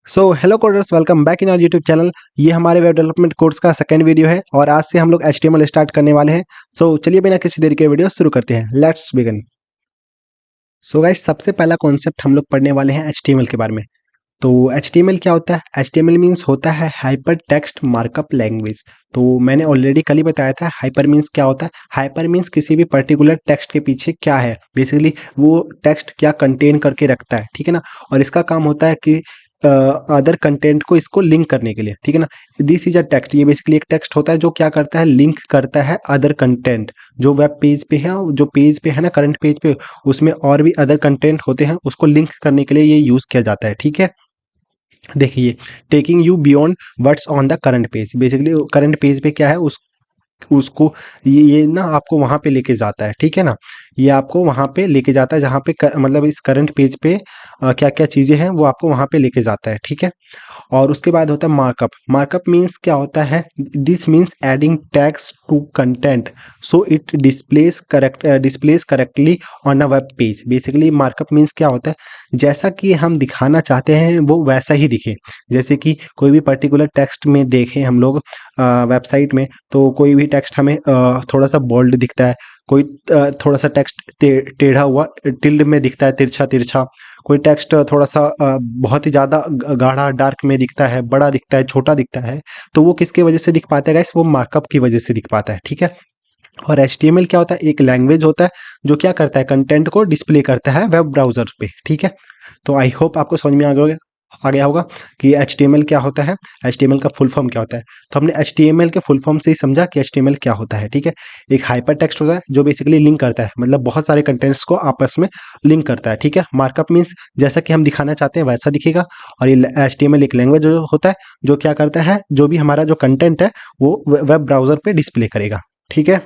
So hello coders, welcome back in our YouTube channel. ये हमारे web development course का second video है और आज से हम लोग HTML स्टार्ट करने वाले हैं। सो चलिए बिना किसी देरी के वीडियो शुरू करते हैं। Let's begin. सो गाइस, सबसे पहला कॉन्सेप्ट हम लोग पढ़ने वाले हैं HTML के बारे में। तो HTML क्या होता है? HTML मीन्स होता है हाइपर टेक्स्ट मार्कअप लैंग्वेज। तो मैंने ऑलरेडी कल ही बताया था हाइपर मीन्स क्या होता है। हाइपर मीन्स किसी भी पर्टिकुलर टेक्स्ट के पीछे क्या है, बेसिकली वो टेक्स्ट क्या कंटेन करके रखता है, ठीक है ना। और इसका काम होता है कि अदर कंटेंट को इसको लिंक करने के लिए, ठीक है ना। दिस इज अ टेक्स्ट, ये बेसिकली एक टेक्स्ट होता है जो क्या करता है, लिंक करता है अदर कंटेंट जो वेब पेज पे है, जो पेज पे है ना, करंट पेज पे, उसमें और भी अदर कंटेंट होते हैं, उसको लिंक करने के लिए ये यूज किया जाता है, ठीक है। देखिए, taking you beyond what's on the current page, basically current page पे क्या है उस उसको ये ना आपको वहां पे लेके जाता है, ठीक है ना। ये आपको वहां पे लेके जाता है जहां पे मतलब इस करंट पेज पे क्या क्या चीजें हैं वो आपको वहां पे लेके जाता है, ठीक है। और उसके बाद होता है मार्कअप। मार्कअप मीन्स क्या होता है? This means adding tags to content so it displays correctly on a web page. Basically markup means क्या होता है, जैसा कि हम दिखाना चाहते हैं वो वैसा ही दिखे। जैसे कि कोई भी पर्टिकुलर टेक्स्ट में देखें हम लोग वेबसाइट में, तो कोई भी टेक्स्ट हमें थोड़ा सा बोल्ड दिखता है, कोई थोड़ा सा टेक्स्ट टेढ़ा हुआ टिल्ड में दिखता है, तिरछा तिरछा। कोई टेक्स्ट थोड़ा सा बहुत ही ज़्यादा गाढ़ा डार्क में दिखता है, बड़ा दिखता है, छोटा दिखता है। तो वो किसकी वजह से दिख पाता है गाइस? वो मार्कअप की वजह से दिख पाता है, ठीक है। और HTML क्या होता है? एक लैंग्वेज होता है जो क्या करता है, कंटेंट को डिस्प्ले करता है वेब ब्राउजर पे, ठीक है। तो आई होप आपको समझ में आ गया होगा कि HTML क्या होता है, HTML का फुल फॉर्म क्या होता है। तो हमने HTML के फुल फॉर्म से ही समझा कि HTML क्या होता है, ठीक है। एक हाइपर टेक्स्ट होता है जो बेसिकली लिंक करता है, मतलब बहुत सारे कंटेंट्स को आपस में लिंक करता है, ठीक है। मार्कअप मीन्स जैसा कि हम दिखाना चाहते हैं वैसा दिखेगा। और ये HTML एक लैंग्वेज होता है जो क्या करता है, जो भी हमारा जो कंटेंट है वो वेब ब्राउजर पे डिस्प्ले करेगा, ठीक है।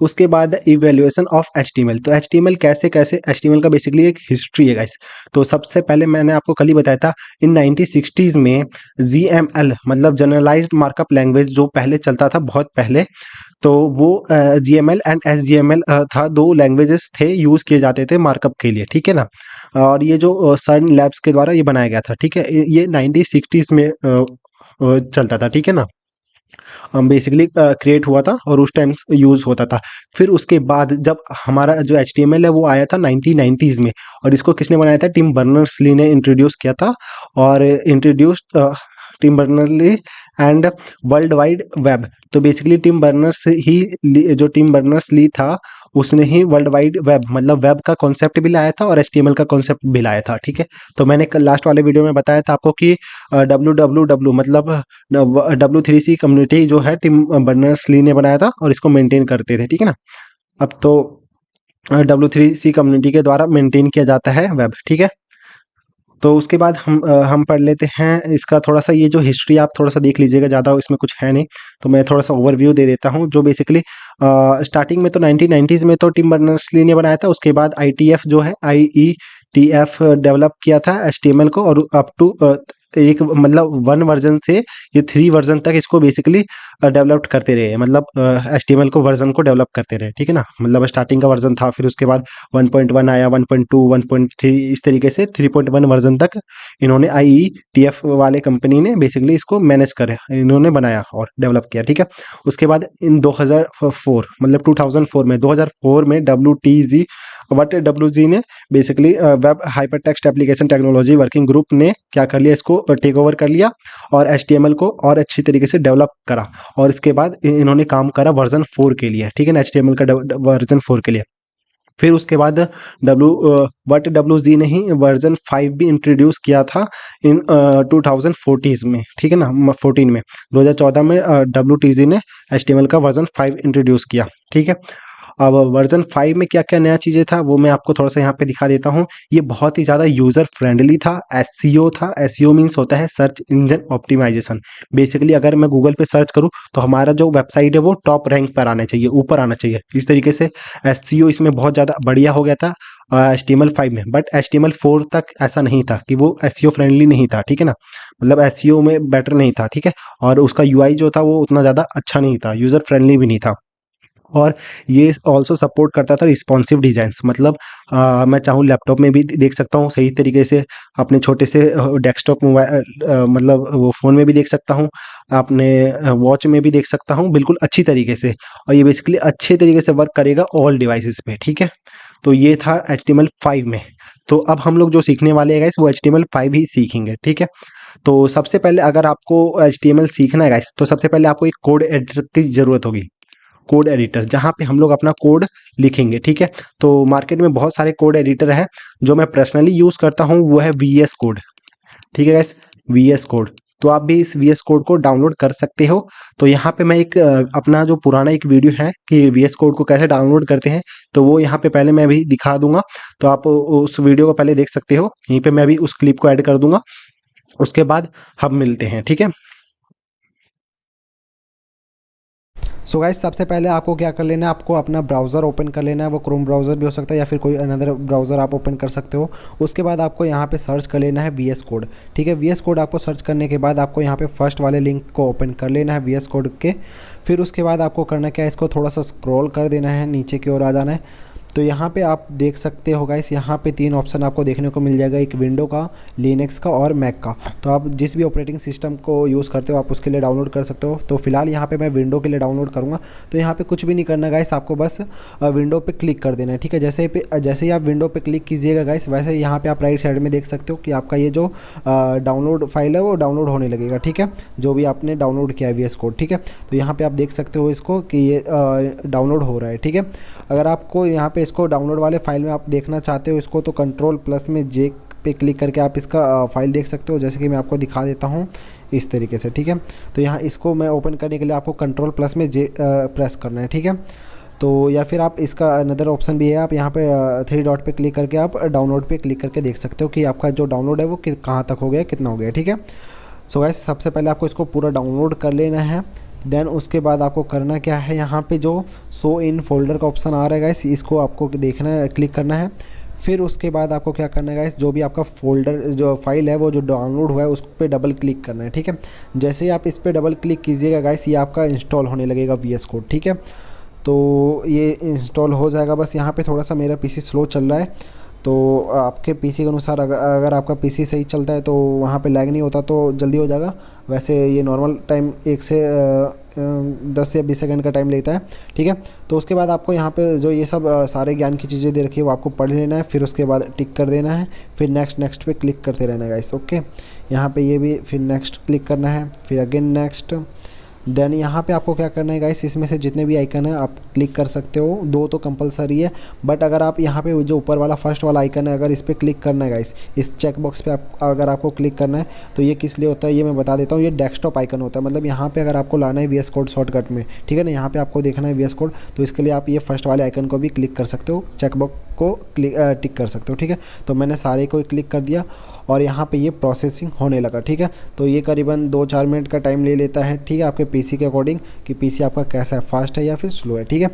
उसके बाद इवैल्यूएशन ऑफ HTML। तो HTML कैसे कैसे, HTML का बेसिकली एक हिस्ट्री है गाइस। तो सबसे पहले मैंने आपको कल ही बताया था, इन 1960s में GML मतलब जनरलाइज्ड मार्कअप लैंग्वेज जो पहले चलता था बहुत पहले, तो वो GML एंड SGML था, दो लैंग्वेजेस थे यूज किए जाते थे मार्कअप के लिए, ठीक है ना। और ये जो सर्न लैब्स के द्वारा ये बनाया गया था, ठीक है। ये 1960s में चलता था, ठीक है ना। बेसिकली क्रिएट हुआ था और उस टाइम यूज होता था। फिर उसके बाद जब हमारा जो HTML है वो आया था 1990s में, और इसको किसने बनाया था? टिम बर्नर्स ली ने इंट्रोड्यूस किया था। और introduce Tim Berner Lee and world wide web. तो बेसिकली जो टिम बर्नर्स ली था उसने ही वर्ल्ड वाइड वेब मतलब वेब का कॉन्सेप्ट भी लाया था और HTML का कॉन्सेप्ट भी लाया था, ठीक है। तो मैंने कल लास्ट वाले वीडियो में बताया था आपको कि WWW मतलब W3C कम्युनिटी जो है टिम बर्नर्स ली ने बनाया था और इसको मेंटेन करते थे, ठीक है ना। अब तो W3C कम्युनिटी के द्वारा मेंटेन किया जाता है वेब, ठीक है। तो उसके बाद हम पढ़ लेते हैं इसका थोड़ा सा, ये जो हिस्ट्री आप थोड़ा सा देख लीजिएगा, ज़्यादा इसमें कुछ है नहीं। तो मैं थोड़ा सा ओवरव्यू दे देता हूँ। जो बेसिकली स्टार्टिंग में तो 1990s में तो टिम बर्नर्स-ली ने बनाया था। उसके बाद IETF जो है, IETF डेवलप किया था HTML को, और अप टू एक मतलब 1 वर्जन से ये 3 वर्जन तक इसको बेसिकली डेवलप करते रहे, मतलब HTML को वर्जन को डेवलप करते रहे, ठीक है ना। मतलब स्टार्टिंग का वर्जन था, फिर उसके बाद 1.1 आया, 1.2, 1.3, इस तरीके से 3.1 वर्जन तक इन्होंने IETF वाले कंपनी ने बेसिकली इसको मैनेज करे, इन्होंने बनाया और डेवलप किया, ठीक है। उसके बाद इन 2004 मतलब 2004 में 2004 में WTG ने basically web hyper text application technology working group ने क्या कर लिया, इसको टेक ओवर कर लिया और HTML को और अच्छी तरीके से डेवलप करा। और इसके बाद इन्होंने काम करा वर्जन 4 के लिए, ठीक है ना, HTML का वर्जन 4 के लिए। फिर उसके बाद WWG ने ही वर्जन 5 भी इंट्रोड्यूस किया था इन 2014 में, ठीक है ना, 14 में 2014 में WTG ने HTML का वर्जन 5 इंट्रोड्यूस किया, ठीक है। अब वर्जन 5 में क्या-क्या नया चीज़ें था वो मैं आपको थोड़ा-सा यहाँ पे दिखा देता हूँ। ये बहुत ही ज़्यादा यूज़र फ्रेंडली था, एसईओ था। एसईओ मीन्स होता है सर्च इंजन ऑप्टिमाइज़ेशन। बेसिकली अगर मैं गूगल पे सर्च करूँ तो हमारा जो वेबसाइट है वो टॉप रैंक पर आना चाहिए, ऊपर आना चाहिए। इस तरीके से एसईओ इसमें बहुत ज़्यादा बढ़िया हो गया था HTML5 में। बट HTML4 तक ऐसा नहीं था कि वो एसईओ फ्रेंडली नहीं था, ठीक है ना। मतलब एसईओ में बेटर नहीं था, ठीक है। और उसका यूआई जो था वो उतना ज़्यादा अच्छा नहीं था, यूज़र फ्रेंडली भी नहीं था। और ये ऑल्सो सपोर्ट करता था रिस्पॉन्सिव डिज़ाइंस, मतलब मैं चाहूँ लैपटॉप में भी देख सकता हूँ सही तरीके से, अपने छोटे से डेस्कटॉप मोबाइल मतलब वो फ़ोन में भी देख सकता हूँ, अपने वॉच में भी देख सकता हूँ बिल्कुल अच्छी तरीके से। और ये बेसिकली अच्छे तरीके से वर्क करेगा ऑल डिवाइसेस पे, ठीक है। तो ये था HTML5 में। तो अब हम लोग जो सीखने वाले हैं गाइस वो HTML5 ही सीखेंगे, ठीक है। तो सबसे पहले अगर आपको HTML सीखना है गाइस, तो सबसे पहले आपको एक कोड एडिटर की ज़रूरत होगी, कोड एडिटर, जहाँ पे हम लोग अपना कोड लिखेंगे, ठीक है। तो मार्केट में बहुत सारे कोड एडिटर हैं, जो मैं पर्सनली यूज़ करता हूँ वो है VS कोड, ठीक है गाइस, VS कोड। तो आप भी इस VS कोड को डाउनलोड कर सकते हो। तो यहाँ पे मैं एक अपना जो पुराना एक वीडियो है कि VS कोड को कैसे डाउनलोड करते हैं, तो वो यहाँ पे पहले मैं अभी दिखा दूंगा। तो आप उस वीडियो को पहले देख सकते हो, यहीं पे मैं भी उस क्लिप को ऐड कर दूंगा, उसके बाद हम मिलते हैं, ठीक है। सो गाइस, सबसे पहले आपको क्या कर लेना है, आपको अपना ब्राउज़र ओपन कर लेना है। वो क्रोम ब्राउज़र भी हो सकता है या फिर कोई अनदर ब्राउज़र आप ओपन कर सकते हो। उसके बाद आपको यहाँ पे सर्च कर लेना है VS कोड, ठीक है। VS कोड आपको सर्च करने के बाद आपको यहाँ पे फर्स्ट वाले लिंक को ओपन कर लेना है VS कोड के। फिर उसके बाद आपको करना क्या है, इसको थोड़ा सा स्क्रॉल कर देना है, नीचे की ओर आ जाना है। तो यहाँ पे आप देख सकते हो गाइस, यहाँ पे 3 ऑप्शन आपको देखने को मिल जाएगा, एक विंडो का, लिनक्स का और मैक का। तो आप जिस भी ऑपरेटिंग सिस्टम को यूज़ करते हो आप उसके लिए डाउनलोड कर सकते हो। तो फिलहाल यहाँ पे मैं विंडो के लिए डाउनलोड करूँगा। तो यहाँ पे कुछ भी नहीं करना गाइस, आपको बस विंडो पे क्लिक कर देना है, ठीक है। जैसे ही आप विंडो पे क्लिक कीजिएगा गाइस, वैसे यहाँ पे आप राइट साइड में देख सकते हो कि आपका ये जो डाउनलोड फाइल है वो डाउनलोड होने लगेगा, ठीक है, जो भी आपने डाउनलोड किया है VS कोड, ठीक है। तो यहाँ पे आप देख सकते हो इसको कि ये डाउनलोड हो रहा है, ठीक है। अगर आपको यहाँ पे इसको डाउनलोड वाले फाइल में आप देखना चाहते हो इसको, तो Ctrl+J पे क्लिक करके आप इसका फाइल देख सकते हो, जैसे कि मैं आपको दिखा देता हूँ इस तरीके से, ठीक है। तो यहाँ इसको मैं ओपन करने के लिए आपको Ctrl+J प्रेस करना है, ठीक है। तो या फिर आप इसका अनदर ऑप्शन भी है, आप यहाँ पे 3 डॉट पे क्लिक करके आप डाउनलोड पे क्लिक करके देख सकते हो कि आपका जो डाउनलोड है वो कहाँ तक हो गया, कितना हो गया, ठीक है। सो गाइस, सबसे पहले आपको इसको पूरा डाउनलोड कर लेना है। देन उसके बाद आपको करना क्या है, यहाँ पे जो शो इन फोल्डर का ऑप्शन आ रहा है गाइस, इसको आपको देखना है, क्लिक करना है। फिर उसके बाद आपको क्या करना है गाइस, जो भी आपका फोल्डर जो फाइल है वो जो डाउनलोड हुआ है उस पर डबल क्लिक करना है, ठीक है। जैसे ही आप इस पर डबल क्लिक कीजिएगा गाइस, ये आपका इंस्टॉल होने लगेगा VS कोड, ठीक है। तो ये इंस्टॉल हो जाएगा। बस यहाँ पे थोड़ा सा मेरा PC स्लो चल रहा है, तो आपके PC के अनुसार अगर आपका PC सही चलता है तो वहाँ पे लैग नहीं होता तो जल्दी हो जाएगा। वैसे ये नॉर्मल टाइम 1 से 10 या 20 सेकंड का टाइम लेता है, ठीक है। तो उसके बाद आपको यहाँ पे जो ये सब सारे ज्ञान की चीज़ें दे रखी है वो आपको पढ़ लेना है। फिर उसके बाद टिक कर देना है, फिर नेक्स्ट पे क्लिक करते रहना है गाइस, ओके। यहाँ पे ये भी फिर नेक्स्ट क्लिक करना है, फिर अगेन नेक्स्ट। देन यहाँ पे आपको क्या करना है गाइस, इसमें से जितने भी आइकन है आप क्लिक कर सकते हो, 2 तो कंपलसरी है। बट अगर आप यहाँ पे जो ऊपर वाला फर्स्ट वाला आइकन है, अगर इस पर क्लिक करना है गाइस, इस चेक बॉक्स पे अगर आपको क्लिक करना है, तो ये किस लिए होता है ये मैं बता देता हूँ। ये डेस्कटॉप आइकन होता है, मतलब यहाँ पे अगर आपको लाना है VS कोड शॉर्टकट में, ठीक है ना, यहाँ पे आपको देखना है VS कोड, तो इसके लिए आप ये फर्स्ट वाले आइकन को भी क्लिक कर सकते हो, चेक बॉक्स को टिक कर सकते हो, ठीक है। तो मैंने सारे को क्लिक कर दिया और यहाँ पे ये प्रोसेसिंग होने लगा, ठीक है। तो ये करीबन 2-4 मिनट का टाइम ले लेता है, ठीक है, आपके PC के अकॉर्डिंग कि PC आपका कैसा है, फास्ट है या फिर स्लो है, ठीक है।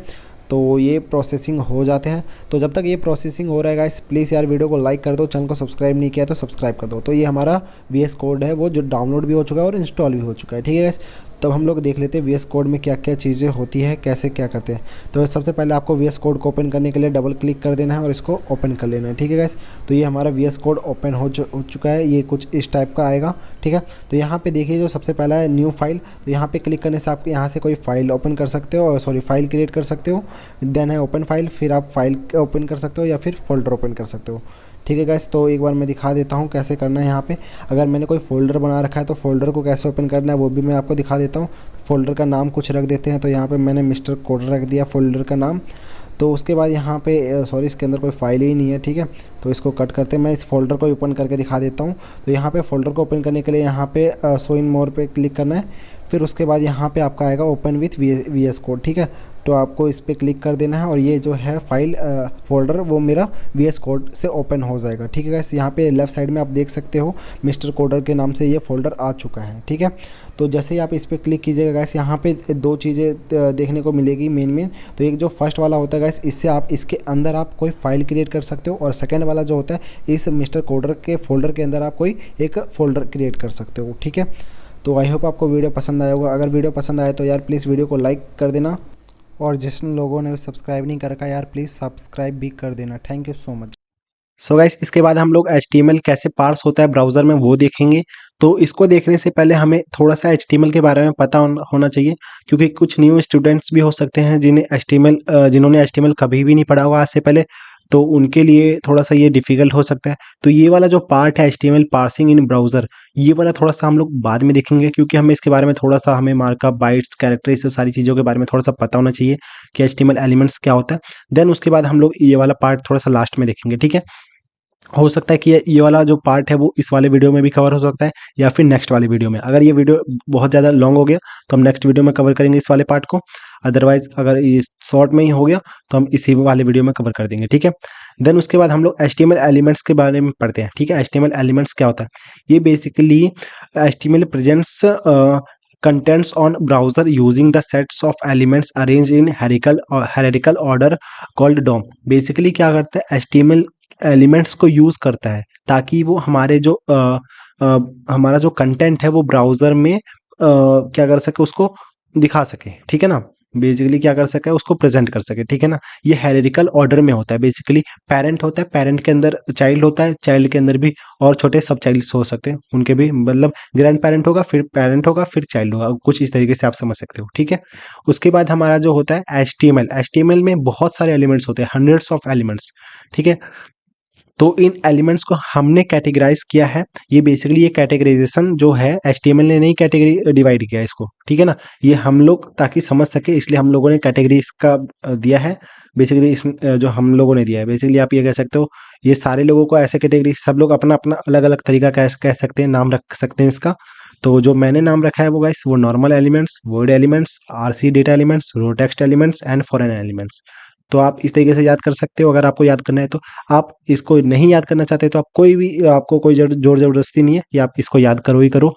तो ये प्रोसेसिंग हो जाते हैं। तो जब तक ये प्रोसेसिंग हो रहा है गाइस, प्लीज़ यार वीडियो को लाइक कर दो, चैनल को सब्सक्राइब नहीं किया तो सब्सक्राइब कर दो। तो ये हमारा VS कोड है वो जो डाउनलोड भी हो चुका है और इंस्टॉल भी हो चुका है, ठीक है गाइस। तब हम लोग देख लेते हैं VS कोड में क्या क्या चीज़ें होती है, कैसे क्या करते हैं। तो सबसे पहले आपको VS कोड को ओपन करने के लिए डबल क्लिक कर देना है और इसको ओपन कर लेना है, ठीक है गाइस। तो ये हमारा VS कोड ओपन हो चुका है, ये कुछ इस टाइप का आएगा, ठीक है। तो यहाँ पे देखिए जो सबसे पहला है न्यू फाइल, तो यहाँ पे क्लिक करने से आप यहाँ से कोई फाइल ओपन कर सकते हो, सॉरी फाइल क्रिएट कर सकते हो। देन है ओपन फाइल, फिर आप फाइल ओपन कर सकते हो या फिर फोल्डर ओपन कर सकते हो, ठीक है गाइस। तो एक बार मैं दिखा देता हूँ कैसे करना है। यहाँ पे अगर मैंने कोई फ़ोल्डर बना रखा है तो फ़ोल्डर को कैसे ओपन करना है वो भी मैं आपको दिखा देता हूँ। फ़ोल्डर का नाम कुछ रख देते हैं, तो यहाँ पे मैंने मिस्टर कोडर रख दिया फ़ोल्डर का नाम। तो उसके बाद यहाँ पे सॉरी इसके अंदर कोई फाइल ही नहीं है, ठीक है। तो इसको कट करते मैं इस फोल्डर को ओपन करके दिखा देता हूँ। तो यहाँ पे फोल्डर को ओपन करने के लिए यहाँ पे शो इन मोर पे क्लिक करना है। फिर उसके बाद यहाँ पे आपका आएगा ओपन विथ VS कोड, ठीक है। तो आपको इस पर क्लिक कर देना है और ये जो है फाइल फोल्डर वो मेरा VS कोड से ओपन हो जाएगा, ठीक है गाइस। यहाँ पे लेफ्ट साइड में आप देख सकते हो मिस्टर कोडर के नाम से ये फोल्डर आ चुका है, ठीक है। तो जैसे ही आप इस पर क्लिक कीजिएगा गाइस, यहाँ पे 2 चीज़ें देखने को मिलेगी मेन। तो एक जो फर्स्ट वाला होता है गाइस, इससे आप इसके अंदर आप कोई फाइल क्रिएट कर सकते हो, और सेकंड वाला जो होता है इस मिस्टर कोडर के फोल्डर के अंदर आप कोई एक फ़ोल्डर क्रिएट कर सकते हो, ठीक है। तो आई होप आपको वीडियो पसंद आया होगा। अगर वीडियो पसंद आए तो यार प्लीज़ वीडियो को लाइक कर देना और जिस लोगों ने सब्सक्राइब नहीं कर रखा यार, प्लीज़ सब्सक्राइब भी कर देना। Thank you so much. So guys, इसके बाद हम लोग एचटीएमएल कैसे पार्स होता है ब्राउज़र में वो देखेंगे। तो इसको देखने से पहले हमें थोड़ा-सा एचटीएमएल के बारे में पता होना चाहिए, क्योंकि कुछ न्यू स्टूडेंट्स भी हो सकते हैं जिन्होंने एचटीएमएल कभी भी नहीं पढ़ा होगा आज से पहले, तो उनके लिए थोड़ा-सा ये डिफ़िकल्ट हो सकता है। तो ये वाला जो पार्ट है एचटीएमएल पार्सिंग इन ब्राउज़र, ये वाला थोड़ा-सा हम लोग बाद में देखेंगे, क्योंकि हमें इसके बारे में थोड़ा-सा हमें मार्कअप, बाइट्स, कैरेक्टर, ये सब सारी चीज़ों के बारे में थोड़ा-सा पता होना चाहिए कि एचटीएमएल एलिमेंट्स क्या होता है। देन उसके बाद हम लोग ये वाला पार्ट थोड़ा-सा लास्ट में देखेंगे, ठीक है? हो सकता है कि ये वाला जो पार्ट है वो इस वाले वीडियो में भी कवर हो सकता है, या फिर नेक्स्ट वाले वीडियो में। अगर ये वीडियो बहुत ज़्यादा लॉन्ग हो गया तो हम नेक्स्ट वीडियो में कवर करेंगे इस वाले पार्ट को। अदरवाइज़ अगर ये शॉर्ट में ही हो गया तो हम इसी वाले वीडियो में कवर कर देंगे, ठीक है? देन उसके बाद हम लोग एचटीएमएल एलिमेंट्स के बारे में पढ़ते हैं, ठीक है? एचटीएमएल एलिमेंट्स क्या होता है? ये basically HTML presents contents on browser using the sets of elements arranged in hierarchical order called DOM। Basically क्या करता है, एचटीएमएल एलिमेंट्स को यूज़ करता है ताकि वो हमारा जो कंटेंट है वो ब्राउज़र में क्या कर सके, उसको दिखा सके, ठीक है ना? बेसिकली क्या कर सके, उसको प्रेज़ेंट कर सके, ठीक है ना? ये हायरार्किकल ऑर्डर में होता है। बेसिकली पैरेंट होता है, पैरेंट के अंदर चाइल्ड होता है, चाइल्ड के अंदर भी और छोटे सब चाइल्ड्स हो सकते हैं, उनके भी मतलब ग्रैंड पैरेंट होगा, फिर पैरेंट होगा, फिर चाइल्ड होगा, कुछ इस तरीके से आप समझ सकते हो, ठीक है? उसके बाद हमारा जो होता है एचटीएमएल, एचटीएमएल में बहुत सारे एलिमेंट्स होते हैं, हंड्रेड्स ऑफ एलिमेंट्स, ठीक है? तो इन एलिमेंट्स को हमने कैटेगराइज़ किया है। ये बेसिकली ये कैटेगराइज़ेशन जो है एचटीएमएल ने नहीं कैटेगरी डिवाइड किया है इसको, ठीक है ना? ये हम लोग ताकि समझ सके इसलिए हम लोगों ने कैटेगरी इसका दिया है। बेसिकली जो हम लोगों ने दिया है, बेसिकली आप ये कह सकते हो, ये सारे लोगों को ऐसे कैटेगरी, सब लोग अपना-अपना अलग-अलग तरीका कह सकते हैं, नाम रख सकते हैं इसका। तो जो मैंने नाम रखा है वो गाइस, वो normal elements, word elements, RC data elements, raw text elements and foreign elements. तो आप इस तरीके से याद कर सकते हो, अगर आपको याद करना है तो। आप इसको नहीं याद करना चाहते तो आप कोई भी, आपको कोई ज़ोर ज़बरदस्ती नहीं है कि आप इसको याद करो ही करो।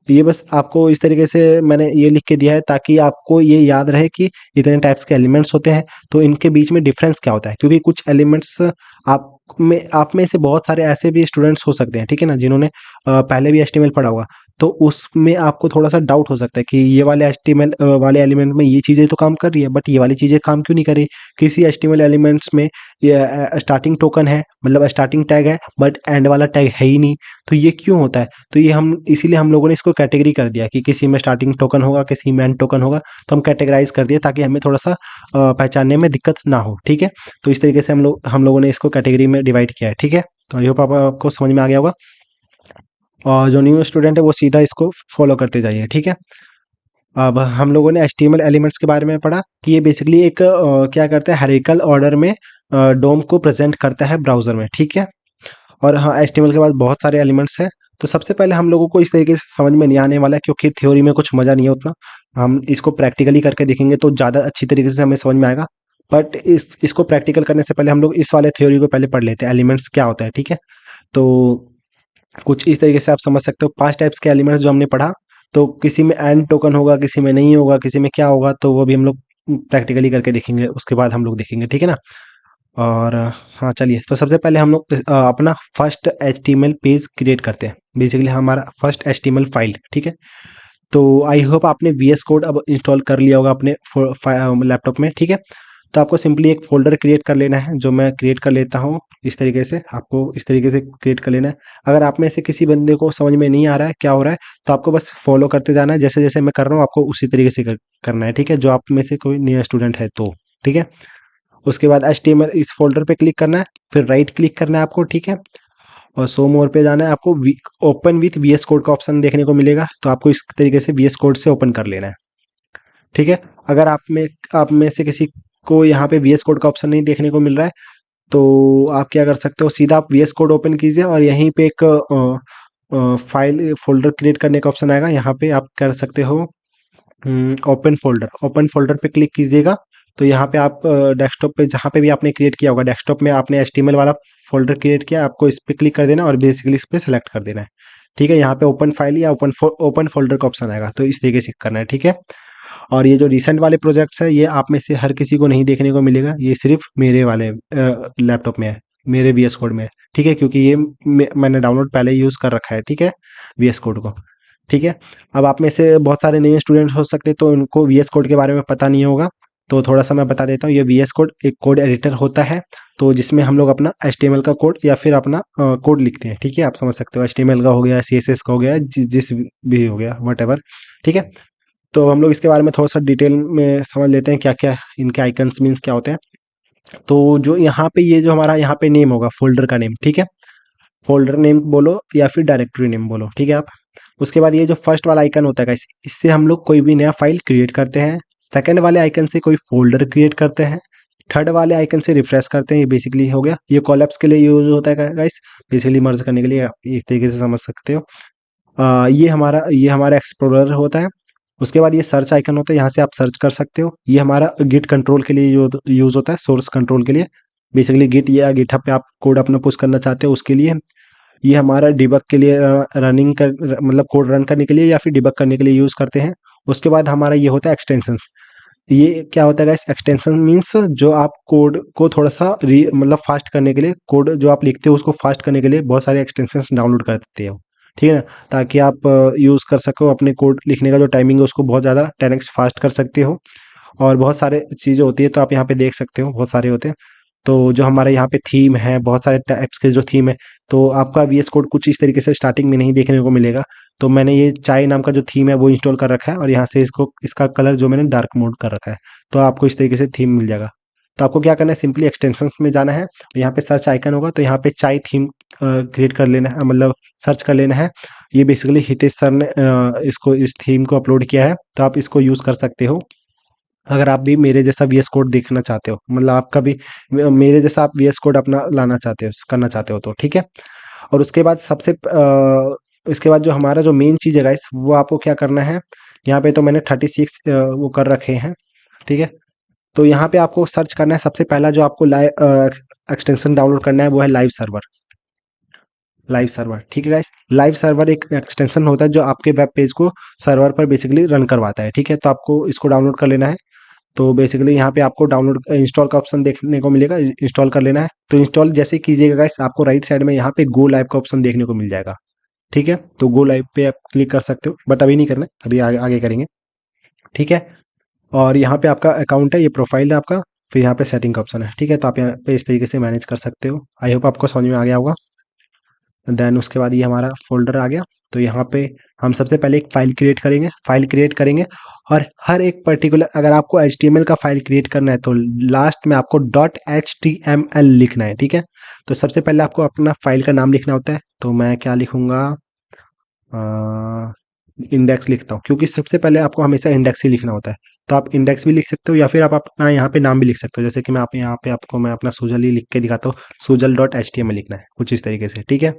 ये बस आपको इस तरीके से मैंने ये लिख के दिया है ताकि आपको ये याद रहे कि इतने टाइप्स के एलिमेंट्स होते हैं, तो इनके बीच में डिफरेंस क्या होता है। क्योंकि कुछ एलिमेंट्स आप में से बहुत सारे ऐसे भी स्टूडेंट्स हो सकते हैं, ठीक है ना, जिन्होंने पहले भी एचटीएमएल पढ़ा होगा। तो उसमें आपको थोड़ा-सा डाउट हो सकता है कि ये वाले एचटीएमएल वाले एलिमेंट में ये चीज़ें तो काम कर रही है, बट ये वाली चीज़ें काम क्यों नहीं कर रही? किसी एचटीएमएल एलिमेंट्स में ये स्टार्टिंग टोकन है, मतलब स्टार्टिंग टैग है, बट एंड वाला टैग है ही नहीं, तो ये क्यों होता है? तो ये हम इसीलिए हम लोगों ने इसको कैटेगरी कर दिया कि किसी में स्टार्टिंग टोकन होगा, किसी में एंड टोकन होगा, तो हम कैटेगराइज़ कर दिए ताकि हमें थोड़ा-सा पहचानने में दिक्कत ना हो, ठीक है? तो इस तरीके से हम लोगों ने इसको कैटेगरी में डिवाइड किया है, ठीक है? तो आई होप आपको समझ में आ गया होगा, और जो न्यू स्टूडेंट है वो सीधा इसको फॉलो करते जाइए, ठीक है? अब हम लोगों ने एचटीएमएल एलिमेंट्स के बारे में पढ़ा कि ये बेसिकली एक क्या करता है, हायरार्किकल ऑर्डर में डोम को प्रेजेंट करता है ब्राउज़र में, ठीक है? और हाँ, एचटीएमएल के बाद बहुत सारे एलिमेंट्स हैं। तो सबसे पहले हम लोगों को इस तरीके से समझ में नहीं आने वाला है, क्योंकि थ्योरी में कुछ मज़ा नहीं है उतना। हम इसको प्रैक्टिकली करके देखेंगे तो ज़्यादा अच्छी तरीके से हमें समझ में आएगा। बट इसको प्रैक्टिकल करने से पहले हम लोग इस वाले थ्योरी को पहले पढ़ लेते हैं, एलिमेंट्स क्या होता है, ठीक है? तो कुछ इस तरीके से आप समझ सकते हो, 5 टाइप्स के एलिमेंट्स जो हमने पढ़ा, तो किसी में एंड टोकन होगा, किसी में नहीं होगा, किसी में क्या होगा, तो वो भी हम लोग प्रैक्टिकली करके देखेंगे, उसके बाद हम लोग देखेंगे, ठीक है ना? और हाँ, चलिए, तो सबसे पहले हम लोग अपना फर्स्ट एचटीएमएल पेज क्रिएट करते हैं, बेसिकली हमारा फर्स्ट एचटीएमएल फाइल, ठीक है? तो आई होप आपने वीएस कोड अब इंस्टॉल कर लिया होगा अपने लैपटॉप में, ठीक है? तो आपको सिंपली एक फ़ोल्डर क्रिएट कर लेना है, जो मैं क्रिएट कर लेता हूँ इस तरीके से, आपको इस तरीके से क्रिएट कर लेना है। अगर आप में से किसी बंदे को समझ में नहीं आ रहा है क्या हो रहा है, तो आपको बस फ़ॉलो करते जाना है, जैसे-जैसे मैं कर रहा हूँ आपको उसी तरीके से करना है, ठीक है? जो आप में से कोई नया स्टूडेंट है तो, ठीक है? उसके बाद एचटीएमएल इस फ़ोल्डर पे क्लिक करना है, फिर राइट क्लिक करना है आपको, ठीक है? और शो मोर पे जाना है, आपको ओपन विथ वीएस कोड का ऑप्शन देखने को मिलेगा, तो आपको इस तरीके से वीएस कोड से ओपन कर लेना है, ठीक है? अगर आप में से किसी को यहाँ पे वीएस कोड का ऑप्शन नहीं देखने को मिल रहा है, तो आप क्या कर सकते हो, सीधा आप वीएस कोड ओपन कीजिए और यहीं पे एक फाइल फ़ोल्डर क्रिएट करने का ऑप्शन आएगा, यहाँ पे आप कर सकते हो ओपन फ़ोल्डर पे क्लिक कीजिएगा। तो यहाँ पे आप डेस्कटॉप पे जहाँ पे भी आपने क्रिएट किया होगा, डेस्कटॉप में आपने एचटीएमएल वाला फ़ोल्डर क्रिएट किया, आपको इस पे क्लिक कर देना है और बेसिकली इस पे सेलेक्ट कर देना है, ठीक है? यहाँ पे ओपन फाइल या ओपन फ़ोल्डर का ऑप्शन आएगा, तो इस तरीके से करना है, ठीक है? और ये जो रिसेंट वाले प्रोजेक्ट्स हैं, ये आप में से हर किसी को नहीं देखने को मिलेगा, ये सिर्फ़ मेरे वाले लैपटॉप में है, मेरे वीएस कोड में है, ठीक है? क्योंकि ये मैंने डाउनलोड पहले ही यूज़ कर रखा है, ठीक है? वीएस कोड को, ठीक है? अब आप में से बहुत सारे नए स्टूडेंट हो सकते हैं, तो उनको वीएस कोड के बारे में पता नहीं होगा, तो थोड़ा-सा मैं बता देता हूँ, ये वीएस कोड एक कोड एडिटर होता है, तो जिसमें हम लोग अपना एचटीएमएल का कोड या फिर अपना कोड लिखते हैं, ठीक है? आप समझ सकते हो एचटीएमएल का हो गया, सीएसएस का हो गया, जिस भी हो गया, व्हाटएवर, ठीक है? तो हम लोग इसके बारे में थोड़ा-सा डिटेल में समझ लेते हैं क्या-क्या इनके आइकन्स मीन्स क्या होते हैं। तो जो यहाँ पे ये जो हमारा यहाँ पे नेम होगा, फ़ोल्डर का नेम, ठीक है? फ़ोल्डर नेम बोलो या फिर डायरेक्टरी नेम बोलो, ठीक है आप? उसके बाद ये जो फर्स्ट वाला आइकन होता है गाइस, इससे हम लोग कोई भी नया फाइल क्रिएट करते हैं। सेकंड वाले आइकन से कोई फ़ोल्डर क्रिएट करते हैं। थर्ड वाले आइकन से रिफ्रेश करते हैं, ये बेसिकली हो गया। ये कोलैप्स के लिए यूज़ होता है गाइस, बेसिकली मर्ज करने के लिए, आप एक तरीके से समझ सकते हो। ये हमारा एक्सप्लोरर होता है। उसके बाद ये सर्च आइकन होता है, यहाँ से आप सर्च कर सकते हो। ये हमारा गिट कंट्रोल के लिए यूज़ होता है, सोर्स कंट्रोल के लिए। बेसिकली गिट या गिटहब पे आप कोड अपना पुश करना चाहते हो उसके लिए। ये हमारा डिबग के लिए रनिंग कर मतलब कोड रन करने के लिए या फिर डिबग करने के लिए यूज़ करते हैं। उसके बाद हमारा ये होता है एक्सटेंशंस। ये क्या होता है गाइस, एक्सटेंशन मीन्स जो आप कोड को थोड़ा-सा मतलब फ़ास्ट करने के लिए, कोड जो आप लिखते हो उसको फ़ास्ट करने के लिए बहुत सारे एक्सटेंशंस डाउनलोड करते हो, ठीक है ना? ताकि आप यूज़ कर सको, अपने कोड लिखने का जो टाइमिंग है उसको बहुत ज़्यादा 10 एक्स फ़ास्ट कर सकते हो। और बहुत सारे चीज़ें होती है, तो आप यहाँ पे देख सकते हो बहुत सारे होते हैं। तो जो हमारे यहाँ पे थीम है, बहुत सारे टाइप्स के जो थीम है, तो आपका वीएस कोड कुछ इस तरीके से स्टार्टिंग में नहीं देखने को मिलेगा। तो मैंने ये चाय नाम का जो थीम है वो इंस्टॉल कर रखा है, और यहाँ से इसका कलर जो मैंने डार्क मोड कर रखा है, तो आपको इस तरीके से थीम मिल जाएगा। तो आपको क्या करना है, सिंपली एक्सटेंशंस में जाना है, यहाँ पे सर्च आइकन होगा, तो यहाँ पे चाय थीम क्रिएट कर लेना है, मतलब सर्च कर लेना है। ये बेसिकली हितेश सर ने इस थीम को अपलोड किया है, तो आप इसको यूज़ कर सकते हो। अगर आप भी मेरे जैसा वीएस कोड देखना चाहते हो, मतलब आपका भी मेरे जैसा आप वीएस कोड अपना लाना चाहते हो, करना चाहते हो, तो ठीक है। और उसके बाद इसके बाद जो हमारा जो मेन चीज़ है गाइस, वो आपको क्या करना है, यहाँ पे तो मैंने 36 वो कर रखे हैं, ठीक है। तो यहाँ पे आपको सर्च करना है, सबसे पहला जो आपको लाइव एक्सटेंशन डाउनलोड करना है वो है लाइव सर्वर। लाइव सर्वर, ठीक है गाइस। लाइव सर्वर एक एक्सटेंशन होता है जो आपके वेब पेज को सर्वर पर बेसिकली रन करवाता है, ठीक है। तो आपको इसको डाउनलोड कर लेना है। तो बेसिकली यहाँ पे आपको डाउनलोड इंस्टॉल का ऑप्शन देखने को मिलेगा, इंस्टॉल कर लेना है। तो इंस्टॉल जैसे कीजिएगा गाइस, आपको राइट साइड में यहाँ पे गो लाइव का ऑप्शन देखने को मिल जाएगा, ठीक है। तो गो लाइव पे आप क्लिक कर सकते हो, बट अभी नहीं करना है, अभी आगे आगे करेंगे, ठीक है। और यहाँ पे आपका अकाउंट है, ये प्रोफाइल है आपका, फिर यहाँ पे सेटिंग का ऑप्शन है, ठीक है। तो आप यहाँ पे इस तरीके से मैनेज कर सकते हो। आई होप आपको समझ में आ गया होगा। देन उसके बाद ये हमारा फ़ोल्डर आ गया। तो यहाँ पे हम सबसे पहले एक फ़ाइल क्रिएट करेंगे, और हर एक पर्टिकुलर, अगर आपको एचटीएमएल का फ़ाइल क्रिएट करना है तो लास्ट में आपको डॉट एचटीएमएल लिखना है, ठीक है। तो सबसे पहले आपको अपना फ़ाइल का नाम लिखना होता है, तो मैं क्या लिखूँगा, इंडेक्स लिखता हूँ, क्योंकि सबसे पहले आपको हमेशा इंडेक्स ही लिखना होता है। तो आप इंडेक्स भी लिख सकते हो, या फिर आप अपना यहाँ पे नाम भी लिख सकते हो, जैसे कि मैं आप यहाँ पे आपको मैं अपना सुजल ही लिख के दिखाता हूँ, सुजल डॉट एचटीएमएल लिखना है कुछ इस तरीके से, ठीक है।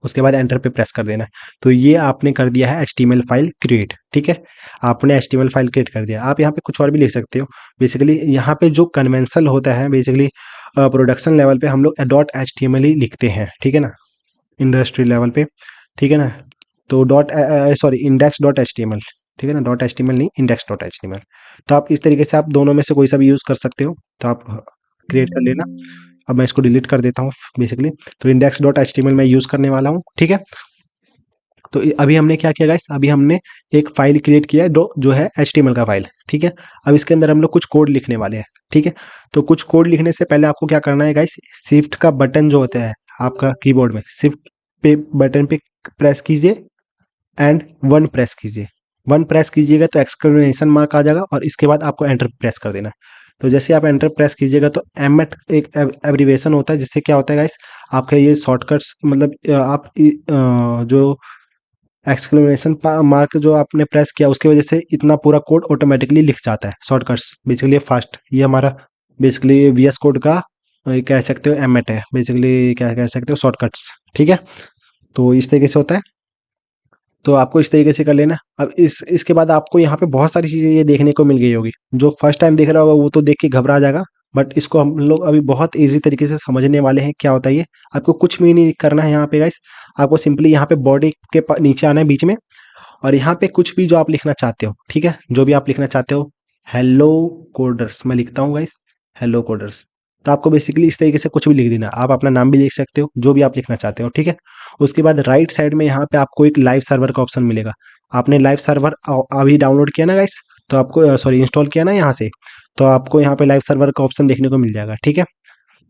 उसके बाद एंटर पे प्रेस कर देना है। तो ये आपने कर दिया है एचटीएमएल फाइल क्रिएट, ठीक है। आपने एचटीएमएल फाइल क्रिएट कर दिया। आप यहाँ पे कुछ और भी लिख सकते हो। बेसिकली यहाँ पे जो कन्वेंशनल होता है, बेसिकली प्रोडक्शन लेवल पे हम लोग डॉट एचटीएमएल ही लिखते हैं, ठीक है ना, इंडस्ट्री लेवल पे, ठीक है ना। तो सॉरी, इंडेक्स डॉट एचटीएमएल, ठीक है ना, डॉट एचटीएमएल नहीं, इंडेक्स डॉट एचटीएमएल। तो आप इस तरीके से आप दोनों में से कोई सा भी यूज़ कर सकते हो, तो आप क्रिएट कर लेना। अब मैं इसको डिलीट कर देता हूँ बेसिकली। तो इंडेक्स डॉट एचटीएमएल मैं यूज़ करने वाला हूँ, ठीक है। तो अभी हमने क्या किया गाइस, अभी हमने एक फाइल क्रिएट किया है, जो है एचटीएमएल का फाइल, ठीक है। अब इसके अंदर हम लोग कुछ कोड लिखने वाले हैं, ठीक है। तो कुछ कोड लिखने से पहले आपको क्या करना है गाइस, शिफ्ट का बटन जो होता है आपका कीबोर्ड में, शिफ्ट पे बटन पे प्रेस कीजिए, एंड वन प्रेस कीजिए। वन प्रेस कीजिएगा तो एक्सक्लेमेशन मार्क आ जाएगा, और इसके बाद आपको एंटर प्रेस कर देना है। तो जैसे आप एंटर प्रेस कीजिएगा तो एमएट एक एब्रीवेशन होता है, जिससे क्या होता है गाइस, आपके ये शॉर्टकट्स, मतलब जो एक्सक्लेमेशन मार्क जो आपने प्रेस किया उसकी वजह से इतना पूरा कोड ऑटोमेटिकली लिख जाता है, शॉर्टकट्स बेसिकली फास्ट। ये हमारा बेसिकली वीएस कोड का कह सकते हो एमएट है, बेसिकली क्या कह सकते हो, शॉर्टकट्स, ठीक है। तो इस तरीके से होता है। तो आपको इस तरीके से कर लेना। अब इसके बाद आपको यहाँ पे बहुत सारी चीज़ें ये देखने को मिल गई होगी। जो फर्स्ट टाइम देख रहा होगा वो तो देख के घबरा जाएगा, बट इसको हम लोग अभी बहुत ईज़ी तरीके से समझने वाले हैं, क्या होता है ये। आपको कुछ भी नहीं करना है यहाँ पे गाइस, आपको सिंपली यहाँ पे बॉडी के नीचे आना है बीच में, और यहाँ पे कुछ भी जो आप लिखना चाहते हो, ठीक है, जो भी आप लिखना चाहते हो, हेलो कोडर्स मैं लिखता हूँ गाइस, हेलो कोडर्स। तो आपको बेसिकली इस तरीके से कुछ भी लिख देना, आप अपना नाम भी लिख सकते हो, जो भी आप लिखना चाहते हो, ठीक है। उसके बाद राइट साइड में यहाँ पे आपको एक लाइव सर्वर का ऑप्शन मिलेगा। आपने लाइव सर्वर अभी डाउनलोड किया ना गाइस, तो आपको सॉरी इंस्टॉल किया ना यहाँ से, तो आपको यहाँ पे लाइव सर्वर का ऑप्शन देखने को मिल जाएगा, ठीक है।